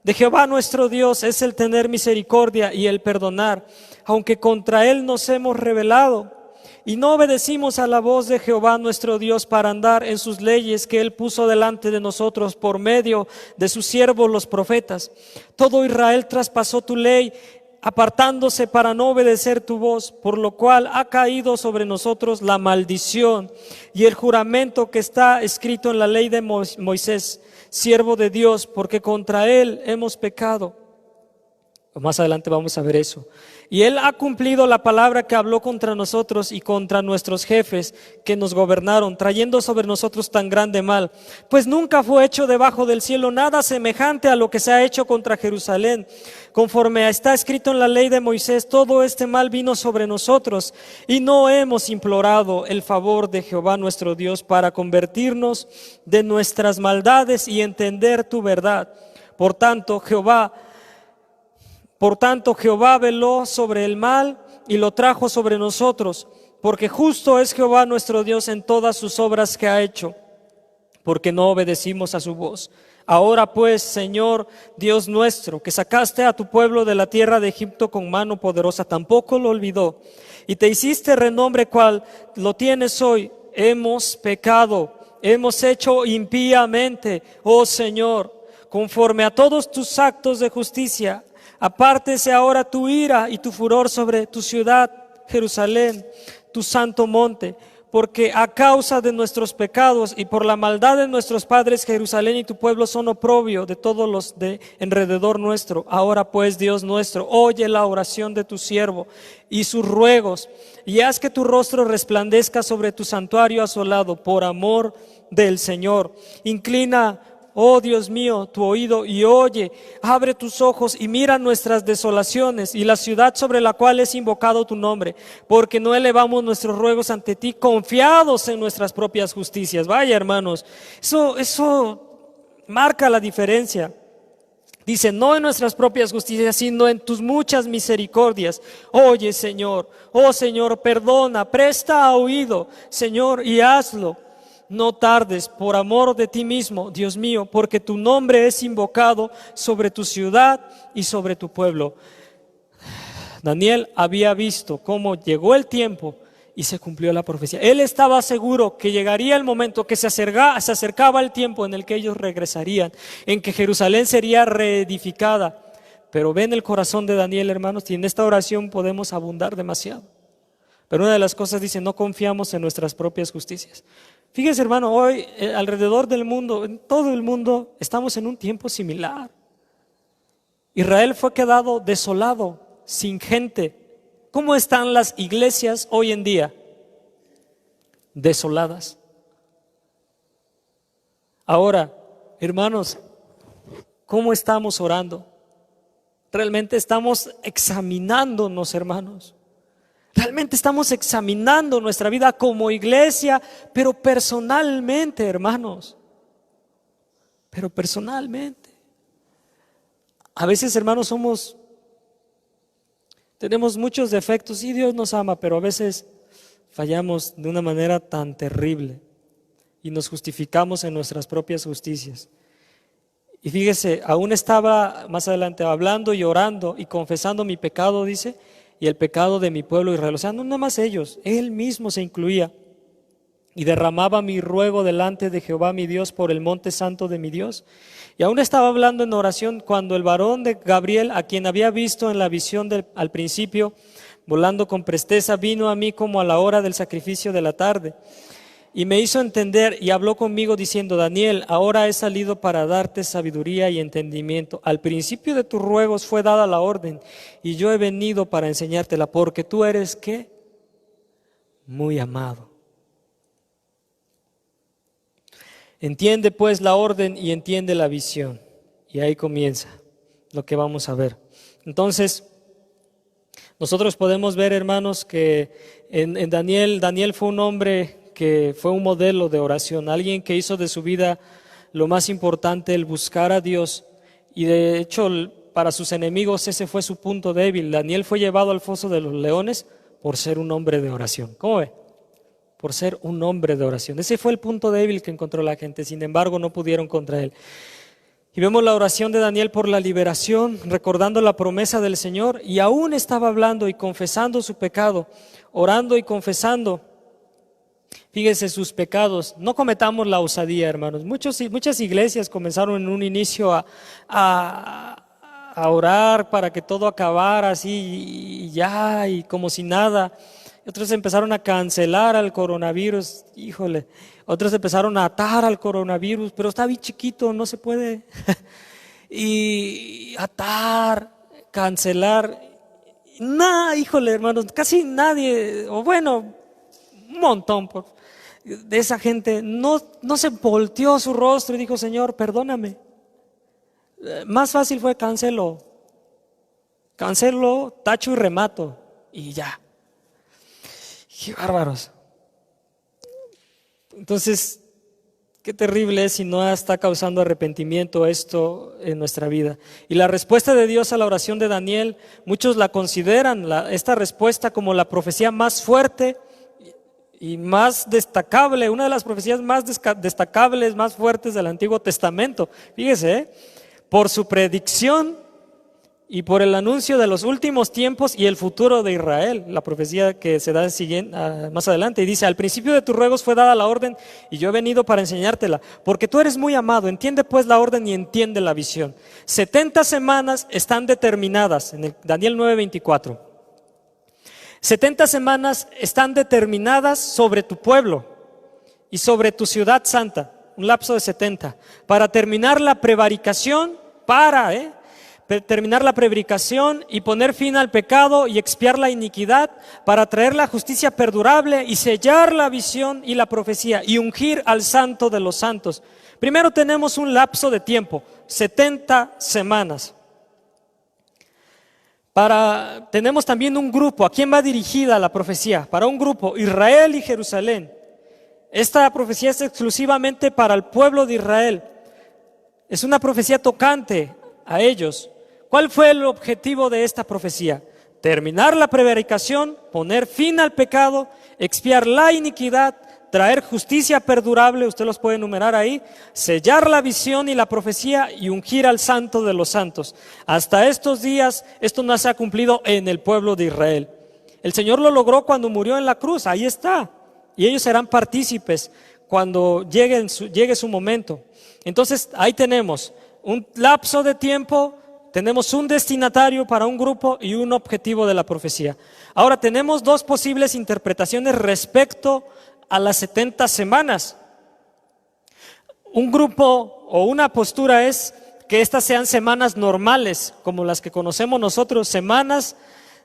Speaker 1: De Jehová nuestro Dios es el tener misericordia y el perdonar, aunque contra él nos hemos rebelado y no obedecimos a la voz de Jehová nuestro Dios para andar en sus leyes que él puso delante de nosotros por medio de sus siervos los profetas. Todo Israel traspasó tu ley, apartándose para no obedecer tu voz, por lo cual ha caído sobre nosotros la maldición y el juramento que está escrito en la ley de Moisés, siervo de Dios, porque contra él hemos pecado. Más adelante vamos a ver eso. Y él ha cumplido la palabra que habló contra nosotros y contra nuestros jefes que nos gobernaron, trayendo sobre nosotros tan grande mal. Pues nunca fue hecho debajo del cielo nada semejante a lo que se ha hecho contra Jerusalén. Conforme está escrito en la ley de Moisés, todo este mal vino sobre nosotros y no hemos implorado el favor de Jehová nuestro Dios para convertirnos de nuestras maldades y entender tu verdad. Por tanto, Jehová veló sobre el mal y lo trajo sobre nosotros, porque justo es Jehová nuestro Dios en todas sus obras que ha hecho, porque no obedecimos a su voz. Ahora pues, Señor Dios nuestro, que sacaste a tu pueblo de la tierra de Egipto con mano poderosa, tampoco lo olvidó, y te hiciste renombre cual lo tienes hoy. Hemos pecado hemos hecho impíamente, oh Señor, conforme a todos tus actos de justicia. Apártese ahora tu ira y tu furor sobre tu ciudad, Jerusalén, tu santo monte, porque a causa de nuestros pecados y por la maldad de nuestros padres, Jerusalén y tu pueblo son oprobio de todos los de alrededor nuestro. Ahora pues, Dios nuestro, oye la oración de tu siervo y sus ruegos, y haz que tu rostro resplandezca sobre tu santuario asolado, por amor del Señor. Inclina, oh Dios mío, tu oído y oye, abre tus ojos y mira nuestras desolaciones y la ciudad sobre la cual es invocado tu nombre, porque no elevamos nuestros ruegos ante ti, confiados en nuestras propias justicias. Vaya, hermanos, eso marca la diferencia. Dice, no en nuestras propias justicias, sino en tus muchas misericordias. Oye, Señor, oh Señor, perdona, presta oído, Señor, y hazlo. No tardes, por amor de ti mismo, Dios mío, porque tu nombre es invocado sobre tu ciudad y sobre tu pueblo. Daniel había visto cómo llegó el tiempo y se cumplió la profecía. Él estaba seguro que llegaría el momento, que se acercaba el tiempo en el que ellos regresarían, en que Jerusalén sería reedificada. Pero ven el corazón de Daniel, hermanos, y en esta oración podemos abundar demasiado. Pero una de las cosas dice, no confiamos en nuestras propias justicias. Fíjese, hermano, hoy alrededor del mundo, en todo el mundo, estamos en un tiempo similar. Israel fue quedado desolado, sin gente. ¿Cómo están las iglesias hoy en día? Desoladas. Ahora, hermanos, ¿cómo estamos orando? Realmente estamos examinándonos, hermanos. Realmente estamos examinando nuestra vida como iglesia, pero personalmente, hermanos. Pero personalmente. A veces, hermanos, tenemos muchos defectos y Dios nos ama, pero a veces fallamos de una manera tan terrible y nos justificamos en nuestras propias justicias. Y fíjese, aún estaba más adelante hablando y orando y confesando mi pecado, dice, y el pecado de mi pueblo Israel. O sea, no nada más ellos, él mismo se incluía. Y derramaba mi ruego delante de Jehová mi Dios por el monte santo de mi Dios. Y aún estaba hablando en oración cuando el varón de Gabriel, a quien había visto en la visión al principio, volando con presteza, vino a mí como a la hora del sacrificio de la tarde. Y me hizo entender y habló conmigo diciendo, Daniel, ahora he salido para darte sabiduría y entendimiento. Al principio de tus ruegos fue dada la orden y yo he venido para enseñártela, porque tú eres, ¿qué? Muy amado. Entiende pues la orden y entiende la visión. Y ahí comienza lo que vamos a ver. Entonces, nosotros podemos ver, hermanos, que en Daniel fue un hombre que fue un modelo de oración, alguien que hizo de su vida lo más importante, el buscar a Dios, y de hecho para sus enemigos ese fue su punto débil. Daniel fue llevado al foso de los leones por ser un hombre de oración. ¿Cómo ve? Por ser un hombre de oración. Ese fue el punto débil que encontró la gente, sin embargo no pudieron contra él. Y vemos la oración de Daniel por la liberación, recordando la promesa del Señor, y aún estaba hablando y confesando su pecado, orando y confesando. Fíjense sus pecados. No cometamos la osadía, hermanos. Muchas iglesias comenzaron en un inicio a orar para que todo acabara así y ya, y como si nada. Otros empezaron a cancelar al coronavirus, híjole. Otros empezaron a atar al coronavirus, pero está bien chiquito, no se puede. Y atar, cancelar. Nada, híjole, hermanos, casi nadie, o bueno, un montón de esa gente no se volteó su rostro y dijo, Señor, perdóname. Más fácil fue cancelo, tacho y remato y ya. Qué bárbaros. Entonces, qué terrible es si no está causando arrepentimiento esto en nuestra vida. Y la respuesta de Dios a la oración de Daniel, muchos la consideran esta respuesta como la profecía más fuerte y más destacable, una de las profecías más destacables, más fuertes del Antiguo Testamento. Fíjese, por su predicción y por el anuncio de los últimos tiempos y el futuro de Israel, la profecía que se da más adelante. Y dice: al principio de tus ruegos fue dada la orden, y yo he venido para enseñártela, porque tú eres muy amado. Entiende pues la orden y entiende la visión. 70 semanas están determinadas, en el Daniel 9:24. 70 semanas están determinadas sobre tu pueblo y sobre tu ciudad santa, un lapso de 70, para terminar la prevaricación, terminar la prevaricación y poner fin al pecado y expiar la iniquidad, para traer la justicia perdurable y sellar la visión y la profecía y ungir al santo de los santos. Primero tenemos un lapso de tiempo, 70 semanas. Tenemos también un grupo. ¿A quién va dirigida la profecía? Para un grupo, Israel y Jerusalén. Esta profecía es exclusivamente para el pueblo de Israel. Es una profecía tocante a ellos. ¿Cuál fue el objetivo de esta profecía? Terminar la prevaricación, poner fin al pecado, expiar la iniquidad, traer justicia perdurable, usted los puede enumerar ahí, sellar la visión y la profecía y ungir al santo de los santos. Hasta estos días esto no se ha cumplido en el pueblo de Israel. El Señor lo logró cuando murió en la cruz, ahí está. Y ellos serán partícipes cuando llegue su momento. Entonces ahí tenemos un lapso de tiempo, tenemos un destinatario para un grupo y un objetivo de la profecía. Ahora tenemos dos posibles interpretaciones respecto a las 70 semanas. Un grupo o una postura es que estas sean semanas normales, como las que conocemos nosotros, semanas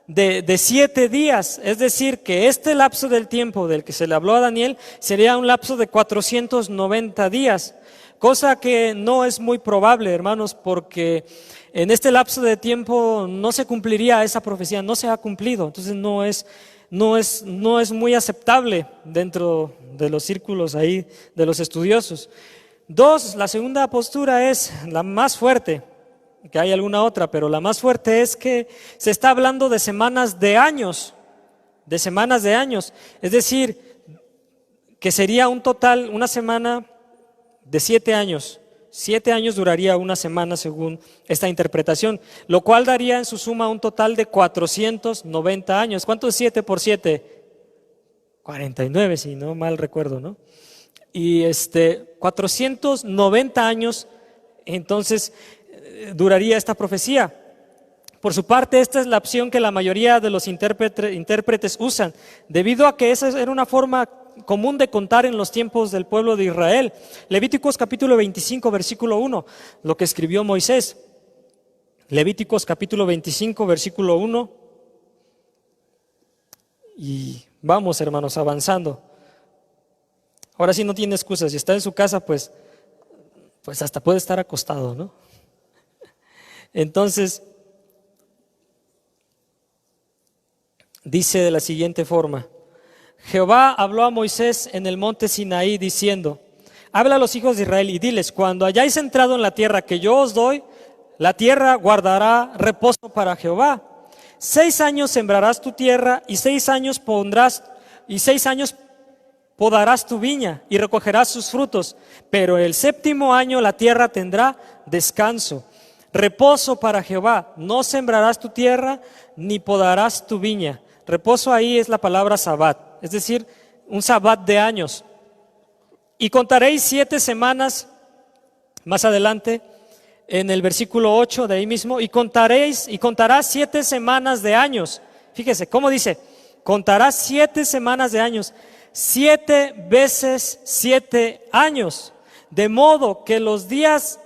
Speaker 1: de 7 días, es decir, que este lapso del tiempo del que se le habló a Daniel sería un lapso de 490 días, cosa que no es muy probable, hermanos, porque en este lapso de tiempo no se cumpliría esa profecía, no se ha cumplido, entonces no es muy aceptable dentro de los círculos ahí de los estudiosos. Dos, la segunda postura es la más fuerte, que hay alguna otra, pero la más fuerte es que se está hablando de semanas de años, es decir, que sería un total, una semana de 7 años. 7 años duraría una semana según esta interpretación, lo cual daría en su suma un total de 490 años. ¿Cuánto es 7 por 7? 49, si no mal recuerdo, ¿no? Y 490 años, entonces duraría esta profecía. Por su parte, esta es la opción que la mayoría de los intérpretes usan, debido a que esa era una forma común de contar en los tiempos del pueblo de Israel. Levíticos capítulo 25, versículo 1, lo que escribió Moisés. Levíticos capítulo 25, versículo 1. Y vamos, hermanos, avanzando. Ahora sí no tiene excusa, si está en su casa, pues hasta puede estar acostado, ¿no? Entonces, dice de la siguiente forma: Jehová habló a Moisés en el monte Sinaí diciendo: habla a los hijos de Israel y diles, cuando hayáis entrado en la tierra que yo os doy, la tierra guardará reposo para Jehová. 6 años sembrarás tu tierra y 6 años podarás tu viña y recogerás sus frutos, pero el 7º año la tierra tendrá descanso, reposo para Jehová. No sembrarás tu tierra ni podarás tu viña. Reposo ahí es la palabra sabat, es decir, un sabat de años. Y contaréis 7 semanas más adelante, en el versículo 8 de ahí mismo, y contarás 7 semanas de años. Fíjese cómo dice: contarás 7 semanas de años, 7 veces 7 años, de modo que los días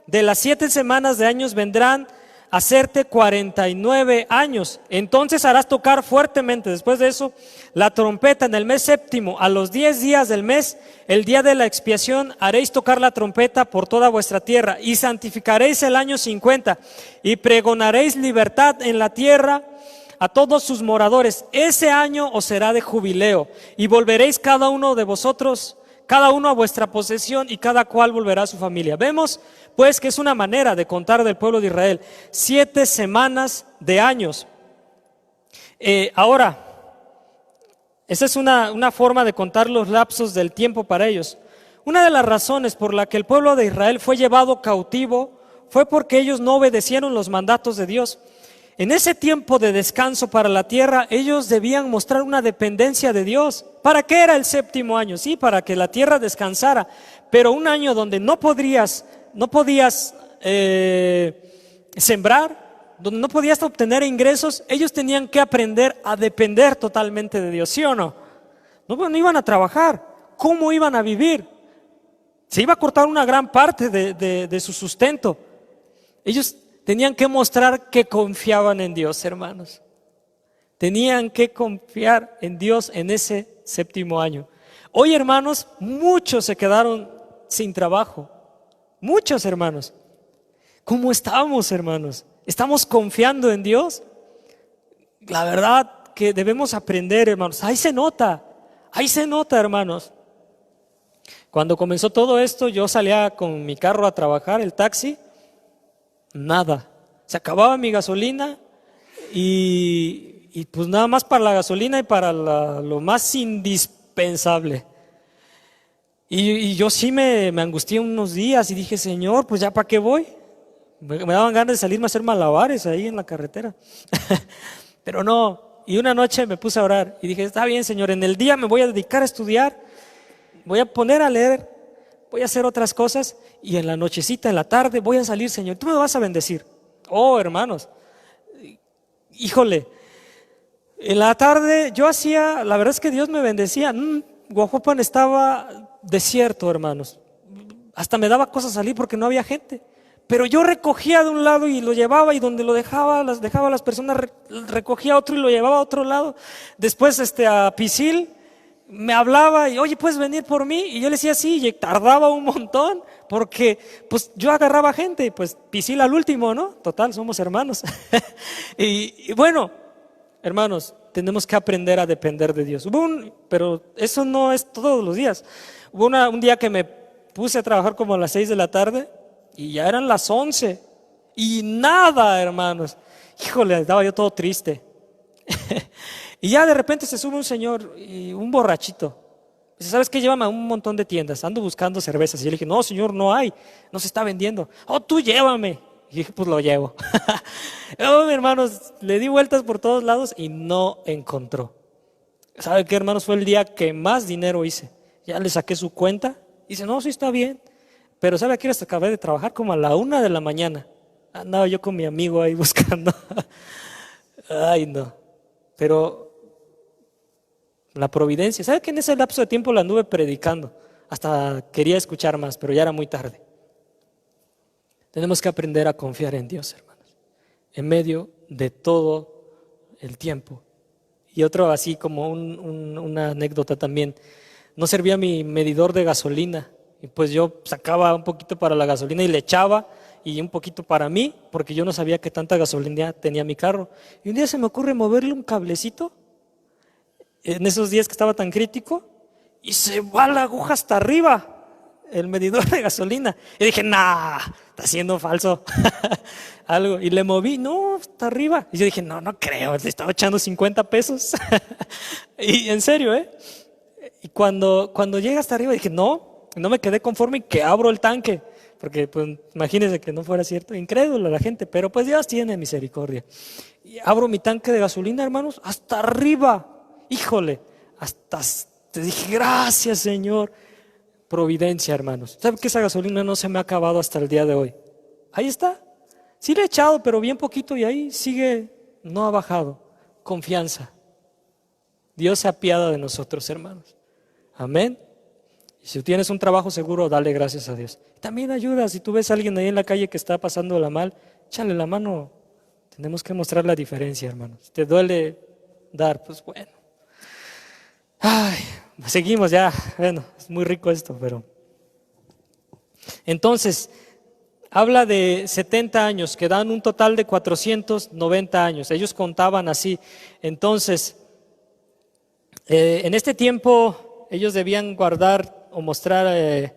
Speaker 1: de las 7 semanas de años vendrán a hacerte 49 años. Entonces harás tocar fuertemente, después de eso, la trompeta en el mes 7º, a los 10 días del mes, el día de la expiación, haréis tocar la trompeta por toda vuestra tierra, y santificaréis el año 50, y pregonaréis libertad en la tierra a todos sus moradores. Ese año os será de jubileo, y volveréis cada uno de vosotros, cada uno a vuestra posesión, y cada cual volverá a su familia. Vemos pues que es una manera de contar del pueblo de Israel 7 semanas de años. Ahora, esa es una forma de contar los lapsos del tiempo para ellos. Una de las razones por la que el pueblo de Israel fue llevado cautivo fue porque ellos no obedecieron los mandatos de Dios. En ese tiempo de descanso para la tierra, ellos debían mostrar una dependencia de Dios. ¿Para qué era el séptimo año? Sí, para que la tierra descansara, pero un año donde no podías sembrar, donde no podías obtener ingresos, ellos tenían que aprender a depender totalmente de Dios, ¿sí o no? No iban a trabajar. ¿Cómo iban a vivir? Se iba a cortar una gran parte de su sustento. Ellos tenían que mostrar que confiaban en Dios, hermanos. Tenían que confiar en Dios en ese séptimo año. Hoy, hermanos, muchos se quedaron sin trabajo. Muchos, hermanos. ¿Cómo estamos, hermanos? ¿Estamos confiando en Dios? La verdad que debemos aprender, hermanos. Ahí se nota, hermanos. Cuando comenzó todo esto, yo salía con mi carro a trabajar, el taxi, nada. Se acababa mi gasolina y pues nada más para la gasolina y para lo más indispensable. Y yo sí me angustié unos días y dije, Señor, pues ya para qué voy. Me daban ganas de salirme a hacer malabares ahí en la carretera. Pero no, y una noche me puse a orar y dije, está bien, Señor, en el día me voy a dedicar a estudiar, voy a poner a leer, voy a hacer otras cosas y en la nochecita, en la tarde, voy a salir, Señor, tú me vas a bendecir. Oh, hermanos, híjole, en la tarde yo hacía, la verdad es que Dios me bendecía. Guajuapan estaba desierto, hermanos. Hasta me daba cosas salir porque no había gente. Pero yo recogía de un lado y lo llevaba, y donde lo dejaba a las personas, recogía otro y lo llevaba a otro lado. Después a Pisil me hablaba y, oye, ¿puedes venir por mí? Y yo le decía sí, y tardaba un montón porque pues yo agarraba gente y pues Pisil al último, ¿no? Total, somos hermanos. y bueno, hermanos, tenemos que aprender a depender de Dios. Pero eso no es todos los días. Hubo un día que me puse a trabajar como a las 6 de la tarde y ya eran las 11 y nada, hermanos. Híjole, estaba yo todo triste. Y ya de repente se sube un señor, un borrachito. Dice, ¿sabes qué? Llévame a un montón de tiendas, ando buscando cervezas. Y yo le dije, no, señor, no hay, no se está vendiendo. Oh, tú llévame. Y dije, pues lo llevo. Oh, hermanos, le di vueltas por todos lados y no encontró. ¿Sabe qué, hermanos? Fue el día que más dinero hice. Ya le saqué su cuenta. Dice, no, sí está bien. Pero ¿sabe a qué hora acabé de trabajar? Como a la 1 de la mañana. Andaba yo con mi amigo ahí buscando. Ay, no. Pero la providencia. ¿Sabe que en ese lapso de tiempo la anduve predicando? Hasta quería escuchar más, pero ya era muy tarde. Tenemos que aprender a confiar en Dios, hermanos, en medio de todo el tiempo. Y otro así como una anécdota también. No servía mi medidor de gasolina y pues yo sacaba un poquito para la gasolina y le echaba y un poquito para mí porque yo no sabía qué tanta gasolina tenía mi carro. Y un día se me ocurre moverle un cablecito en esos días que estaba tan crítico y se va la aguja hasta arriba, el medidor de gasolina. Y dije, nah, está siendo falso algo. Y le moví, no, hasta arriba. Y yo dije, no creo, le estaba echando 50 pesos. Y en serio, Y cuando llega hasta arriba dije, no me quedé conforme y que abro el tanque. Porque pues imagínense que no fuera cierto, incrédulo la gente, pero pues Dios tiene misericordia. Y abro mi tanque de gasolina, hermanos, hasta arriba. Híjole, hasta te dije, gracias, Señor. Providencia, hermanos. ¿Sabe que esa gasolina no se me ha acabado hasta el día de hoy? Ahí está. Sí le he echado, pero bien poquito y ahí sigue, no ha bajado. Confianza. Dios se apiada de nosotros, hermanos. Amén. Y si tienes un trabajo seguro, dale gracias a Dios. También ayuda. Si tú ves a alguien ahí en la calle que está pasándola mal, échale la mano. Tenemos que mostrar la diferencia, hermanos. Si te duele dar, pues bueno. Ay, seguimos ya. Bueno, es muy rico esto, pero entonces habla de 70 años, que dan un total de 490 años. Ellos contaban así. Entonces, en este tiempo ellos debían guardar o mostrar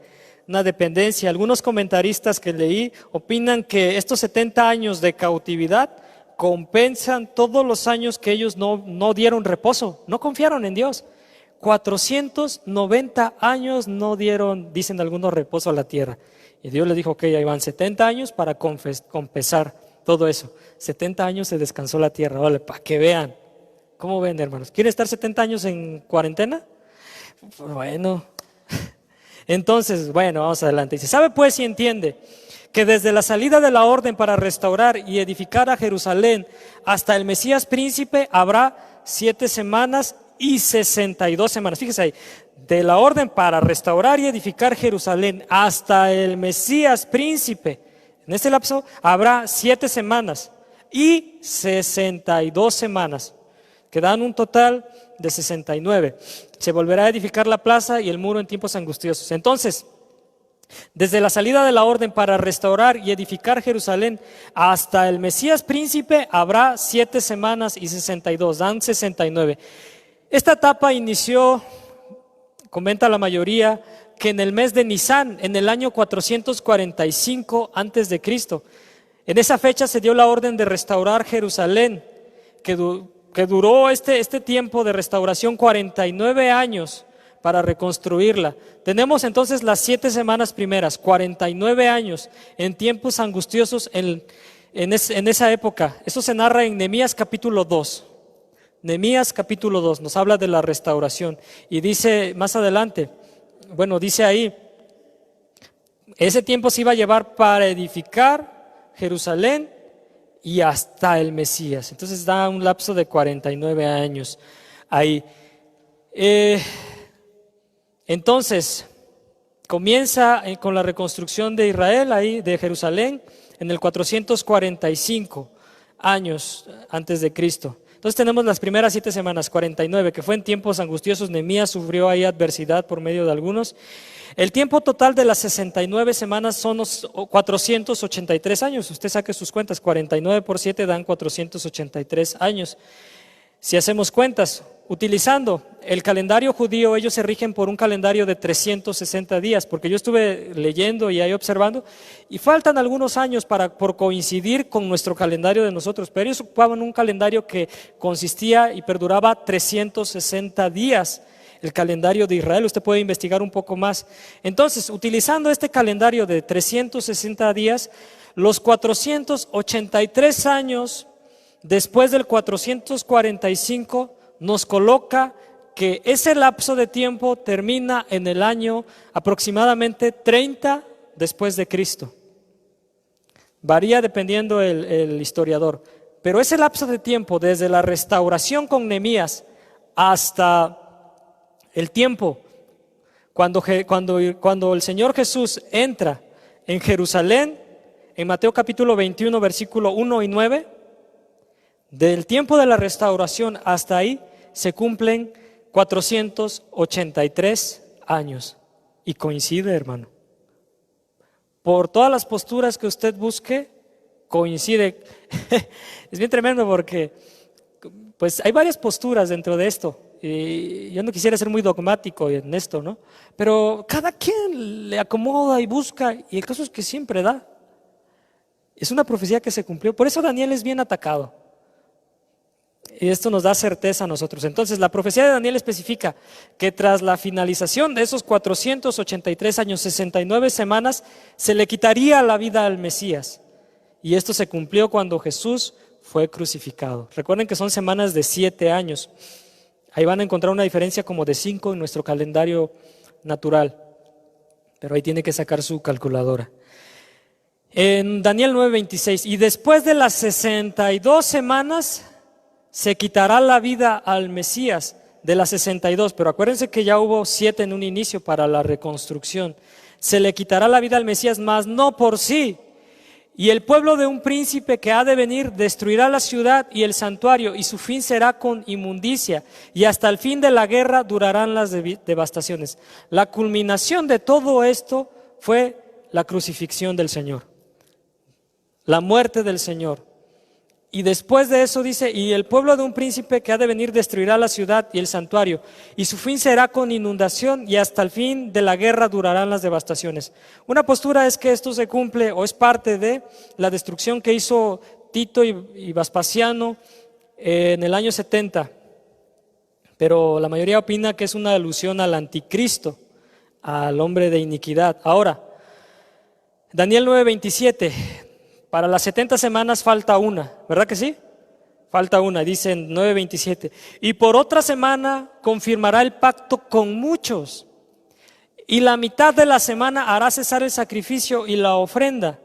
Speaker 1: una dependencia. Algunos comentaristas que leí opinan que estos 70 años de cautividad compensan todos los años que ellos no dieron reposo, no confiaron en Dios. 490 años no dieron, dicen algunos, reposo a la tierra. Y Dios le dijo, ok, ahí van 70 años para compensar todo eso. 70 años se descansó la tierra, vale, para que vean. ¿Cómo ven, hermanos? ¿Quieren estar 70 años en cuarentena? Bueno, entonces, bueno, vamos adelante. Dice, ¿sabe pues y entiende que desde la salida de la orden para restaurar y edificar a Jerusalén hasta el Mesías príncipe habrá 7 semanas y 62 semanas? Fíjese ahí, de la orden para restaurar y edificar Jerusalén hasta el Mesías príncipe, en este lapso habrá 7 semanas y 62 semanas, que dan un total de 69. Se volverá a edificar la plaza y el muro en tiempos angustiosos. Entonces, desde la salida de la orden para restaurar y edificar Jerusalén hasta el Mesías príncipe habrá 7 semanas y 62, dan 69. Esta etapa inició, comenta la mayoría, que en el mes de Nisán, en el año 445 antes de Cristo. En esa fecha se dio la orden de restaurar Jerusalén, que duró este tiempo de restauración 49 años para reconstruirla. Tenemos entonces las 7 semanas primeras, 49 años en tiempos angustiosos en esa época. Eso se narra en Nehemías capítulo 2. Nehemías capítulo 2 nos habla de la restauración y dice más adelante, bueno, dice ahí, ese tiempo se iba a llevar para edificar Jerusalén y hasta el Mesías. Entonces da un lapso de 49 años ahí. Entonces comienza con la reconstrucción de Israel, ahí de Jerusalén, en el 445 años antes de Cristo. Entonces tenemos las primeras 7 semanas, 49, que fue en tiempos angustiosos. Nehemías sufrió ahí adversidad por medio de algunos. El tiempo total de las 69 semanas son los 483 años. Usted saque sus cuentas, 49 por 7 dan 483 años. Si hacemos cuentas, utilizando el calendario judío, ellos se rigen por un calendario de 360 días, porque yo estuve leyendo y ahí observando, y faltan algunos años por coincidir con nuestro calendario de nosotros, pero ellos ocupaban un calendario que consistía y perduraba 360 días, el calendario de Israel. Usted puede investigar un poco más. Entonces, utilizando este calendario de 360 días, los 483 años después del 445 nos coloca que ese lapso de tiempo termina en el año aproximadamente 30 después de Cristo. Varía dependiendo el historiador, pero ese lapso de tiempo desde la restauración con Nehemías hasta el tiempo cuando el Señor Jesús entra en Jerusalén, en Mateo capítulo 21 versículo 1 y 9, del tiempo de la restauración hasta ahí se cumplen 483 años. Y coincide, hermano. Por todas las posturas que usted busque, coincide. Es bien tremendo porque pues hay varias posturas dentro de esto. Y yo no quisiera ser muy dogmático en esto, ¿no? Pero cada quien le acomoda y busca, y el caso es que siempre da. Es una profecía que se cumplió. Por eso Daniel es bien atacado. Y esto nos da certeza a nosotros. Entonces, la profecía de Daniel especifica que tras la finalización de esos 483 años, 69 semanas, se le quitaría la vida al Mesías. Y esto se cumplió cuando Jesús fue crucificado. Recuerden que son semanas de 7 años. Ahí van a encontrar una diferencia como de 5 en nuestro calendario natural. Pero ahí tiene que sacar su calculadora. En Daniel 9:26, y después de las 62 semanas se quitará la vida al Mesías de las 62, pero acuérdense que ya hubo 7 en un inicio para la reconstrucción. Se le quitará la vida al Mesías, mas no por sí. Y el pueblo de un príncipe que ha de venir destruirá la ciudad y el santuario, y su fin será con inmundicia, y hasta el fin de la guerra durarán las devastaciones. La culminación de todo esto fue la crucifixión del Señor, la muerte del Señor. Y después de eso dice, y el pueblo de un príncipe que ha de venir destruirá la ciudad y el santuario, y su fin será con inundación, y hasta el fin de la guerra durarán las devastaciones. Una postura es que esto se cumple o es parte de la destrucción que hizo Tito y Vespasiano en el año 70, pero la mayoría opina que es una alusión al anticristo, al hombre de iniquidad. Ahora, Daniel 9:27, para las 70 semanas falta una, ¿verdad que sí? Falta una, dice en 9:27. Y por otra semana confirmará el pacto con muchos. Y la mitad de la semana hará cesar el sacrificio y la ofrenda.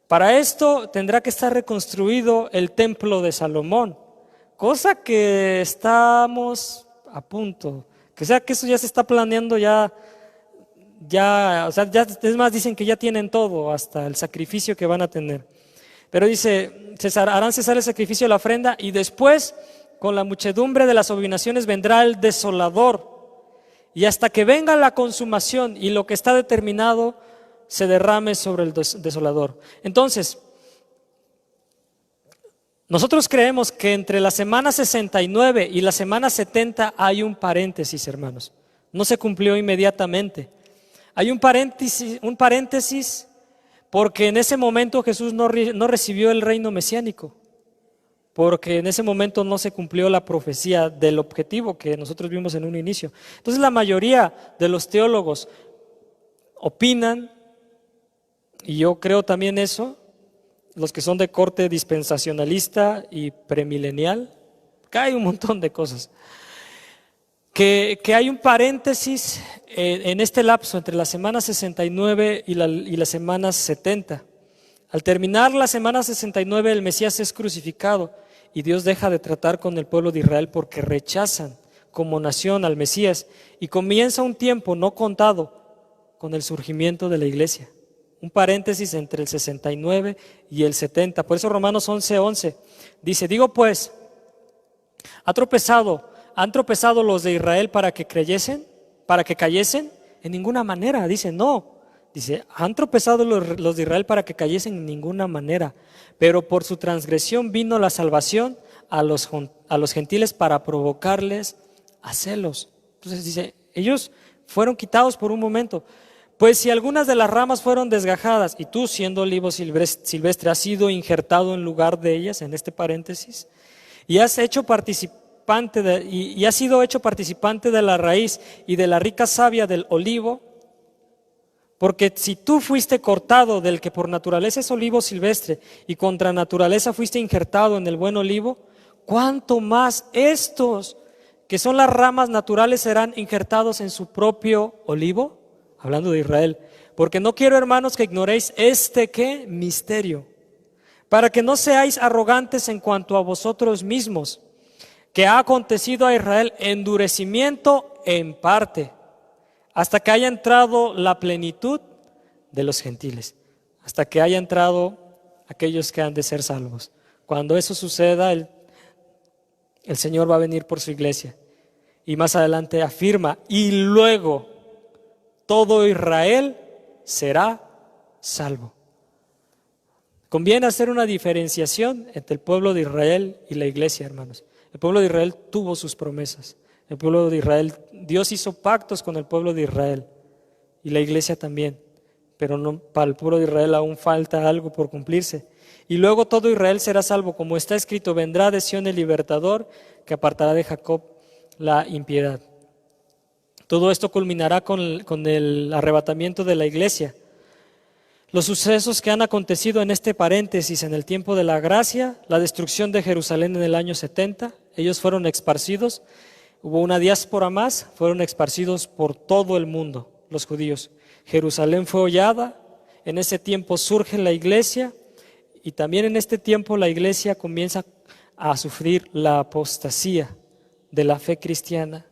Speaker 1: Para esto tendrá que estar reconstruido el templo de Salomón, cosa que estamos a punto. Que sea que eso ya se está planeando o sea, ya, es más, dicen que ya tienen todo, hasta el sacrificio que van a tener. Pero dice, harán cesar el sacrificio y la ofrenda, y después, con la muchedumbre de las abominaciones, vendrá el desolador. Y hasta que venga la consumación y lo que está determinado se derrame sobre el desolador. Entonces, nosotros creemos que entre la semana 69 y la semana 70 hay un paréntesis, hermanos. No se cumplió inmediatamente. Hay un paréntesis porque en ese momento Jesús no recibió el reino mesiánico. Porque en ese momento no se cumplió la profecía del objetivo que nosotros vimos en un inicio. Entonces la mayoría de los teólogos opinan, y yo creo también eso, los que son de corte dispensacionalista y premilenial, que hay un montón de cosas, que hay un paréntesis en este lapso entre la semana 69 y la semana 70. Al terminar la semana 69 el Mesías es crucificado y Dios deja de tratar con el pueblo de Israel porque rechazan como nación al Mesías, y comienza un tiempo no contado con el surgimiento de la iglesia. Un paréntesis entre el 69 y el 70. Por eso Romanos 11:11 dice, digo pues, ¿han tropezado los de Israel para que cayesen? En ninguna manera, dice, no. Dice, ¿han tropezado los de Israel para que cayesen? En ninguna manera. Pero por su transgresión vino la salvación a los gentiles para provocarles a celos. Entonces dice, ellos fueron quitados por un momento. Pues si algunas de las ramas fueron desgajadas y tú, siendo olivo silvestre, has sido injertado en lugar de ellas, en este paréntesis, y has sido hecho participante de la raíz y de la rica savia del olivo, porque si tú fuiste cortado del que por naturaleza es olivo silvestre y contra naturaleza fuiste injertado en el buen olivo, ¿cuánto más estos, que son las ramas naturales, serán injertados en su propio olivo? Hablando de Israel. Porque no quiero, hermanos, que ignoréis ¿qué? Misterio, para que no seáis arrogantes en cuanto a vosotros mismos, que ha acontecido a Israel endurecimiento en parte, hasta que haya entrado la plenitud de los gentiles, hasta que haya entrado aquellos que han de ser salvos. Cuando eso suceda, el Señor va a venir por su iglesia. Y más adelante afirma, y luego todo Israel será salvo. Conviene hacer una diferenciación entre el pueblo de Israel y la iglesia, hermanos. El pueblo de Israel tuvo sus promesas. El pueblo de Israel, Dios hizo pactos con el pueblo de Israel y la iglesia también, pero no, para el pueblo de Israel aún falta algo por cumplirse. Y luego todo Israel será salvo, como está escrito, vendrá de Sión el libertador que apartará de Jacob la impiedad. Todo esto culminará con el arrebatamiento de la iglesia. Los sucesos que han acontecido en este paréntesis, en el tiempo de la gracia, la destrucción de Jerusalén en el año 70, ellos fueron esparcidos. Hubo una diáspora más, fueron esparcidos por todo el mundo, los judíos. Jerusalén fue hollada, en ese tiempo surge la iglesia y también en este tiempo la iglesia comienza a sufrir la apostasía de la fe cristiana.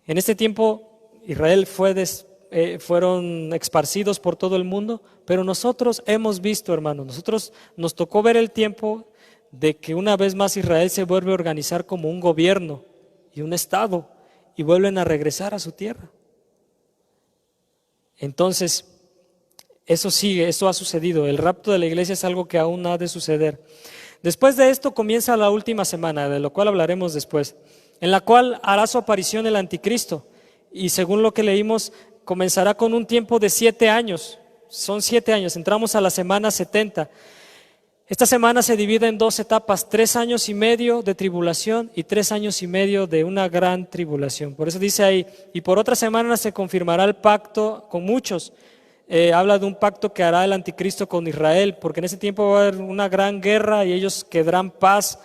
Speaker 1: En este tiempo Israel fueron esparcidos por todo el mundo, pero nosotros hemos visto, hermanos, nos tocó ver el tiempo de que una vez más Israel se vuelve a organizar como un gobierno y un estado y vuelven a regresar a su tierra. Entonces, eso ha sucedido. El rapto de la iglesia es algo que aún ha de suceder. Después de esto comienza la última semana, de lo cual hablaremos después, en la cual hará su aparición el anticristo, y según lo que leímos, comenzará con un tiempo de 7 años. Son 7 años, entramos a la semana 70. Esta semana se divide en 2 etapas, 3 años y medio de tribulación y 3 años y medio de una gran tribulación. Por eso dice ahí, y por otra semana se confirmará el pacto con muchos. habla de un pacto que hará el anticristo con Israel, porque en ese tiempo va a haber una gran guerra y ellos quedarán paz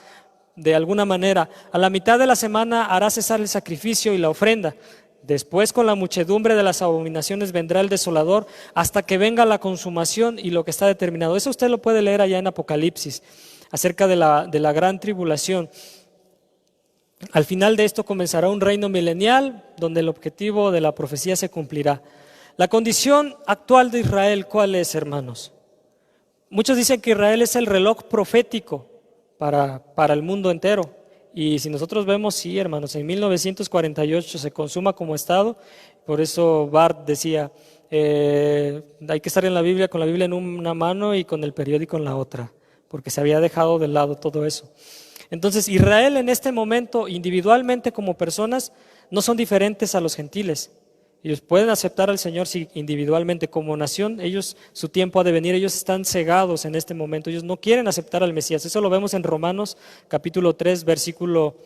Speaker 1: de alguna manera. A la mitad de la semana hará cesar el sacrificio y la ofrenda. Después, con la muchedumbre de las abominaciones vendrá el desolador hasta que venga la consumación y lo que está determinado. Eso usted lo puede leer allá en Apocalipsis, acerca de la gran tribulación. Al final de esto comenzará un reino milenial donde el objetivo de la profecía se cumplirá. La condición actual de Israel, ¿cuál es, hermanos? Muchos dicen que Israel es el reloj profético para el mundo entero. Y si nosotros vemos, sí, hermanos, en 1948 se consuma como Estado. Por eso Barth decía, hay que estar en la Biblia, con la Biblia en una mano y con el periódico en la otra, porque se había dejado de lado todo eso. Entonces, Israel en este momento, individualmente como personas, no son diferentes a los gentiles. Ellos pueden aceptar al Señor sí, individualmente. Como nación, ellos, su tiempo ha de venir, ellos están cegados en este momento, ellos no quieren aceptar al Mesías. Eso lo vemos en Romanos capítulo 3, versículo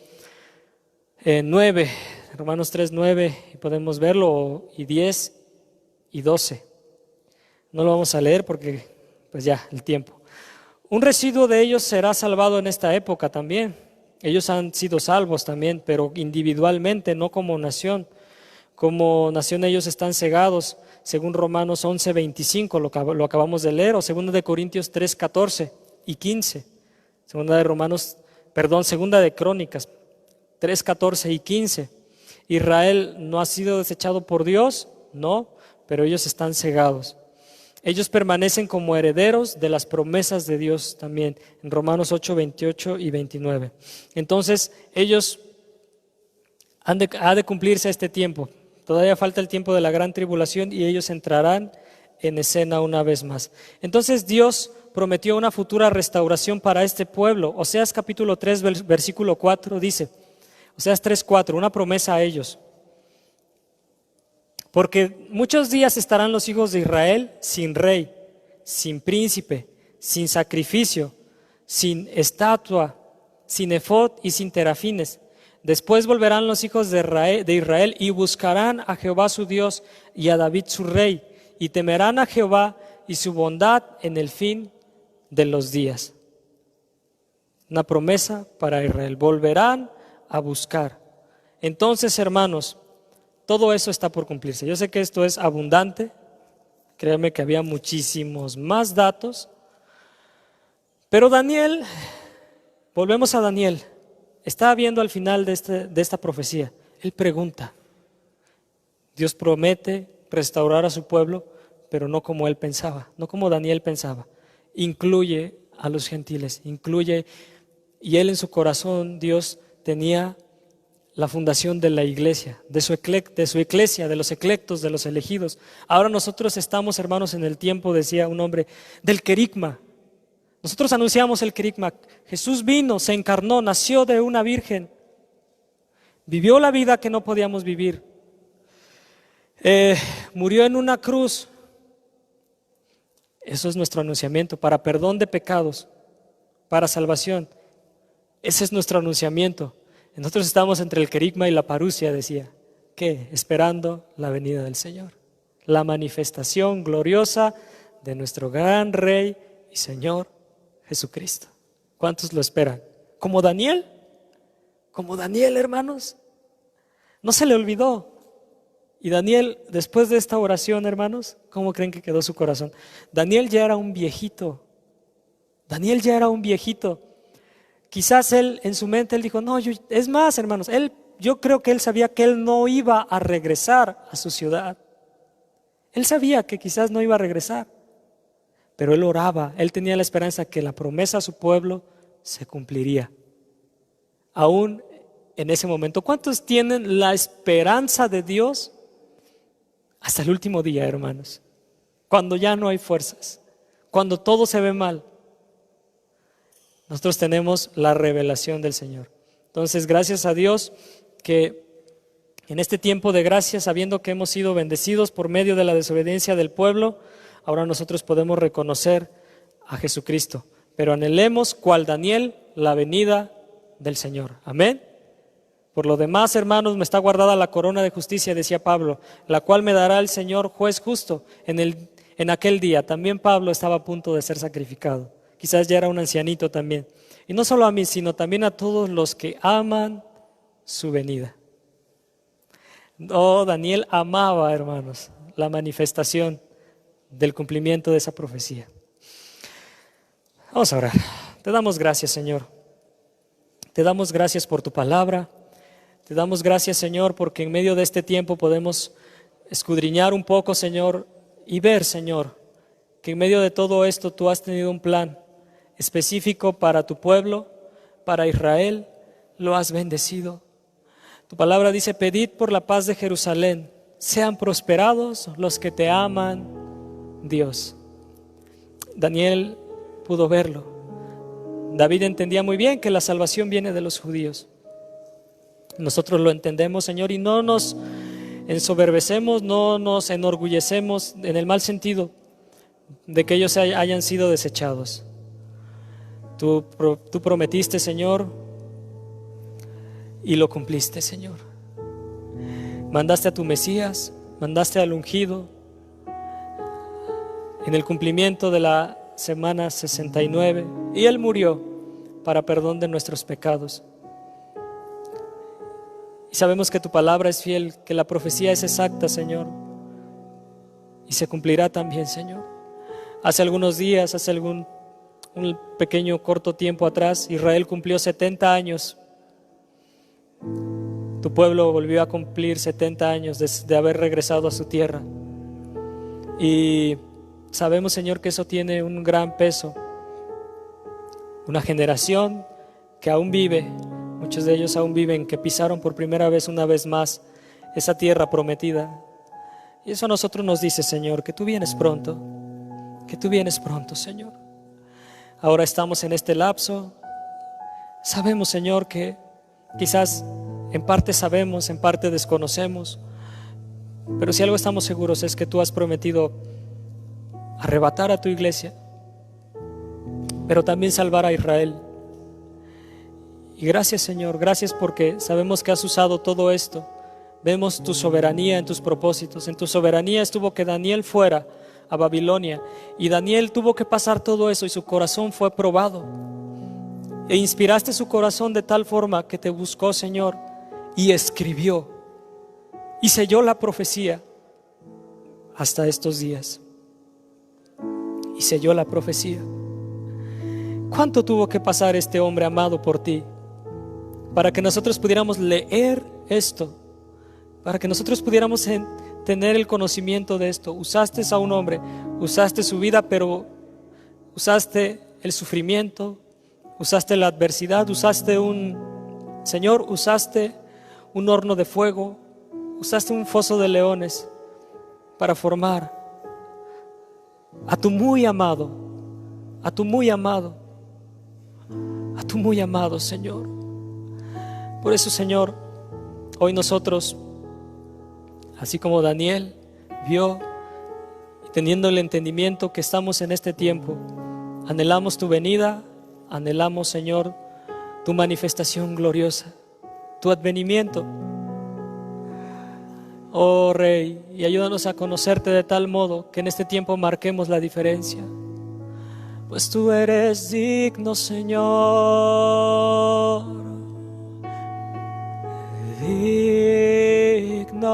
Speaker 1: 9, Romanos 3, 9, y podemos verlo, y 10 y 12. No lo vamos a leer porque, pues ya, el tiempo. Un residuo de ellos será salvado en esta época también. Ellos han sido salvos también, pero individualmente, no como nación. Como nación ellos están cegados, según Romanos 11, 25, lo acabamos de leer, o 2 de Corintios 3, 14 y 15. Segunda de Crónicas 3, 14 y 15. Israel no ha sido desechado por Dios, no, pero ellos están cegados. Ellos permanecen como herederos de las promesas de Dios también, en Romanos 8, 28 y 29. Entonces, ellos ha de cumplirse este tiempo. Todavía falta el tiempo de la gran tribulación y ellos entrarán en escena una vez más. Entonces Dios prometió una futura restauración para este pueblo. Oseas capítulo 3, versículo 4 dice, Oseas 3, 4, una promesa a ellos. Porque muchos días estarán los hijos de Israel sin rey, sin príncipe, sin sacrificio, sin estatua, sin efod y sin terafines. Después volverán los hijos de Israel y buscarán a Jehová su Dios y a David su rey, y temerán a Jehová y su bondad en el fin de los días. Una promesa para Israel. Volverán a buscar. Entonces, hermanos, todo eso está por cumplirse. Yo sé que esto es abundante. Créanme que había muchísimos más datos. Pero Daniel, volvemos a Daniel. Está viendo al final de esta profecía. Él pregunta. Dios promete restaurar a su pueblo, pero no como él pensaba, no como Daniel pensaba. Incluye a los gentiles, y él en su corazón, Dios tenía la fundación de la iglesia, de su iglesia, de los eclectos, de los elegidos. Ahora nosotros estamos, hermanos, en el tiempo, decía un hombre, del querigma. Nosotros anunciamos el querigma. Jesús vino, se encarnó, nació de una virgen, vivió la vida que no podíamos vivir, murió en una cruz. Eso es nuestro anunciamiento, para perdón de pecados, para salvación. Ese es nuestro anunciamiento. Nosotros estamos entre el querigma y la parusia, decía. ¿Qué? Esperando la venida del Señor, la manifestación gloriosa de nuestro gran Rey y Señor Jesucristo. ¿Cuántos lo esperan? ¿Como Daniel? Como Daniel, hermanos. No se le olvidó. Y Daniel, después de esta oración, hermanos, ¿cómo creen que quedó su corazón? Daniel ya era un viejito. Daniel ya era un viejito. Quizás él, en su mente, él dijo, no, es más, hermanos, yo creo que él sabía que él no iba a regresar a su ciudad. Él sabía que quizás no iba a regresar. Pero él oraba, él tenía la esperanza que la promesa a su pueblo se cumpliría. Aún en ese momento, ¿cuántos tienen la esperanza de Dios hasta el último día, hermanos? Cuando ya no hay fuerzas, cuando todo se ve mal, nosotros tenemos la revelación del Señor. Entonces, gracias a Dios que en este tiempo de gracia, sabiendo que hemos sido bendecidos por medio de la desobediencia del pueblo, ahora nosotros podemos reconocer a Jesucristo, pero anhelemos, cual Daniel, la venida del Señor. Amén. Por lo demás, hermanos, me está guardada la corona de justicia, decía Pablo, la cual me dará el Señor juez justo en en aquel día. También Pablo estaba a punto de ser sacrificado. Quizás ya era un ancianito también. Y no solo a mí, sino también a todos los que aman su venida. Oh, Daniel amaba, hermanos, la manifestación del cumplimiento de esa profecía. Vamos a orar. Te damos gracias, Señor. Te damos gracias por tu palabra. Te damos gracias, Señor, porque en medio de este tiempo podemos escudriñar un poco, Señor, y ver, Señor, que en medio de todo esto tú has tenido un plan específico para tu pueblo, para Israel, lo has bendecido. Tu palabra dice: pedid por la paz de Jerusalén, sean prosperados los que te aman, Dios. Daniel pudo verlo. David entendía muy bien que la salvación viene de los judíos. Nosotros lo entendemos, Señor, y no nos ensoberbecemos, no nos enorgullecemos en el mal sentido de que ellos hayan sido desechados. Tú prometiste, Señor, y lo cumpliste, Señor. Mandaste a tu Mesías, mandaste al ungido en el cumplimiento de la semana 69, y Él murió para perdón de nuestros pecados. Y sabemos que tu palabra es fiel, que la profecía es exacta, Señor, y se cumplirá también, Señor. Hace algunos días, un pequeño corto tiempo atrás, Israel cumplió 70 años. Tu pueblo volvió a cumplir 70 años de haber regresado a su tierra. Y sabemos, Señor, que eso tiene un gran peso. Una generación que aún vive, muchos de ellos aún viven, que pisaron por primera vez, una vez más, esa tierra prometida. Y eso a nosotros nos dice, Señor, que tú vienes pronto, Señor. Ahora estamos en este lapso. Sabemos, Señor, que quizás en parte sabemos, en parte desconocemos, pero si algo estamos seguros es que tú has prometido arrebatar a tu iglesia, pero también salvar a Israel. Y gracias, Señor, gracias porque sabemos que has usado todo esto. Vemos tu soberanía en tus propósitos. En tu soberanía estuvo que Daniel fuera a Babilonia, y Daniel tuvo que pasar todo eso, y su corazón fue probado, e inspiraste su corazón de tal forma que te buscó, Señor, y escribió y selló la profecía hasta estos días. Y selló la profecía. ¿Cuánto tuvo que pasar este hombre amado por ti para que nosotros pudiéramos leer esto, para que nosotros pudiéramos tener el conocimiento de esto? Usaste a un hombre, usaste su vida, pero usaste el sufrimiento, usaste la adversidad, usaste un horno de fuego, usaste un foso de leones para formar a tu muy amado, Señor. Por eso, Señor, hoy nosotros, así como Daniel vio, y teniendo el entendimiento que estamos en este tiempo, anhelamos tu venida, anhelamos, Señor, tu manifestación gloriosa, tu advenimiento. Oh Rey, y ayúdanos a conocerte de tal modo que en este tiempo marquemos la diferencia. Pues tú eres digno, Señor, digno,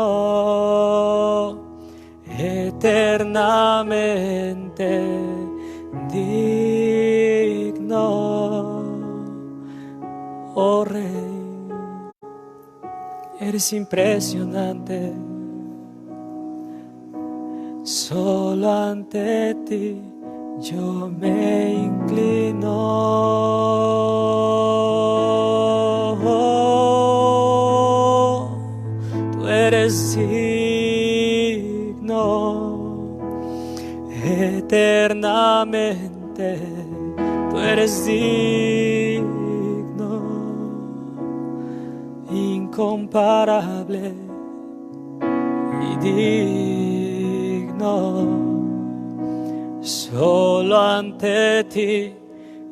Speaker 1: eternamente digno, oh Rey, eres impresionante. Solo ante ti yo me inclino. Tú eres digno, eternamente. Tú eres digno, incomparable y digno. Solo ante ti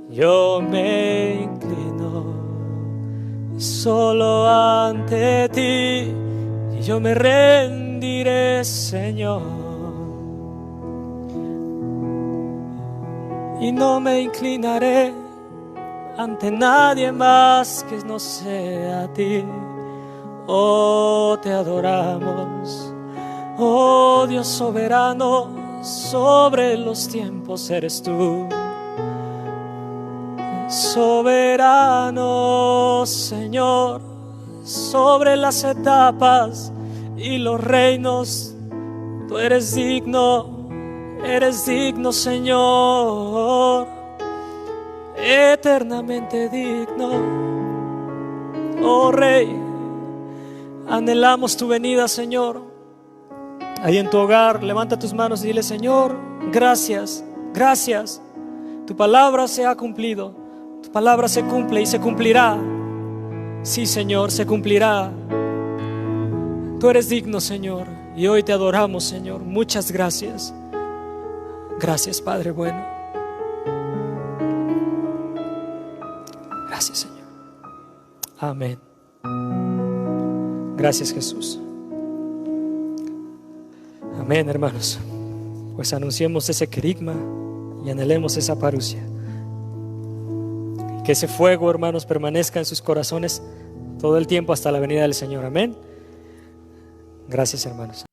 Speaker 1: yo me inclino, solo ante ti yo me rendiré, Señor. y no me inclinaré ante nadie más que no sea a ti. Oh, te adoramos, oh Dios soberano, sobre los tiempos eres tú. Soberano, Señor, sobre las etapas y los reinos, tú eres digno, Señor, eternamente digno. Oh Rey, anhelamos tu venida, Señor. Ahí en tu hogar, levanta tus manos y dile: Señor, gracias, gracias. Tu palabra se ha cumplido, tu palabra se cumple y se cumplirá. Sí, Señor, se cumplirá. Tú eres digno, Señor, y hoy te adoramos, Señor. Muchas gracias. Gracias, Padre bueno. Gracias, Señor. Amén. Gracias, Jesús. Amén, hermanos. Pues anunciemos ese querigma y anhelemos esa parusia. Que ese fuego, hermanos, permanezca en sus corazones todo el tiempo hasta la venida del Señor. Amén. Gracias, hermanos.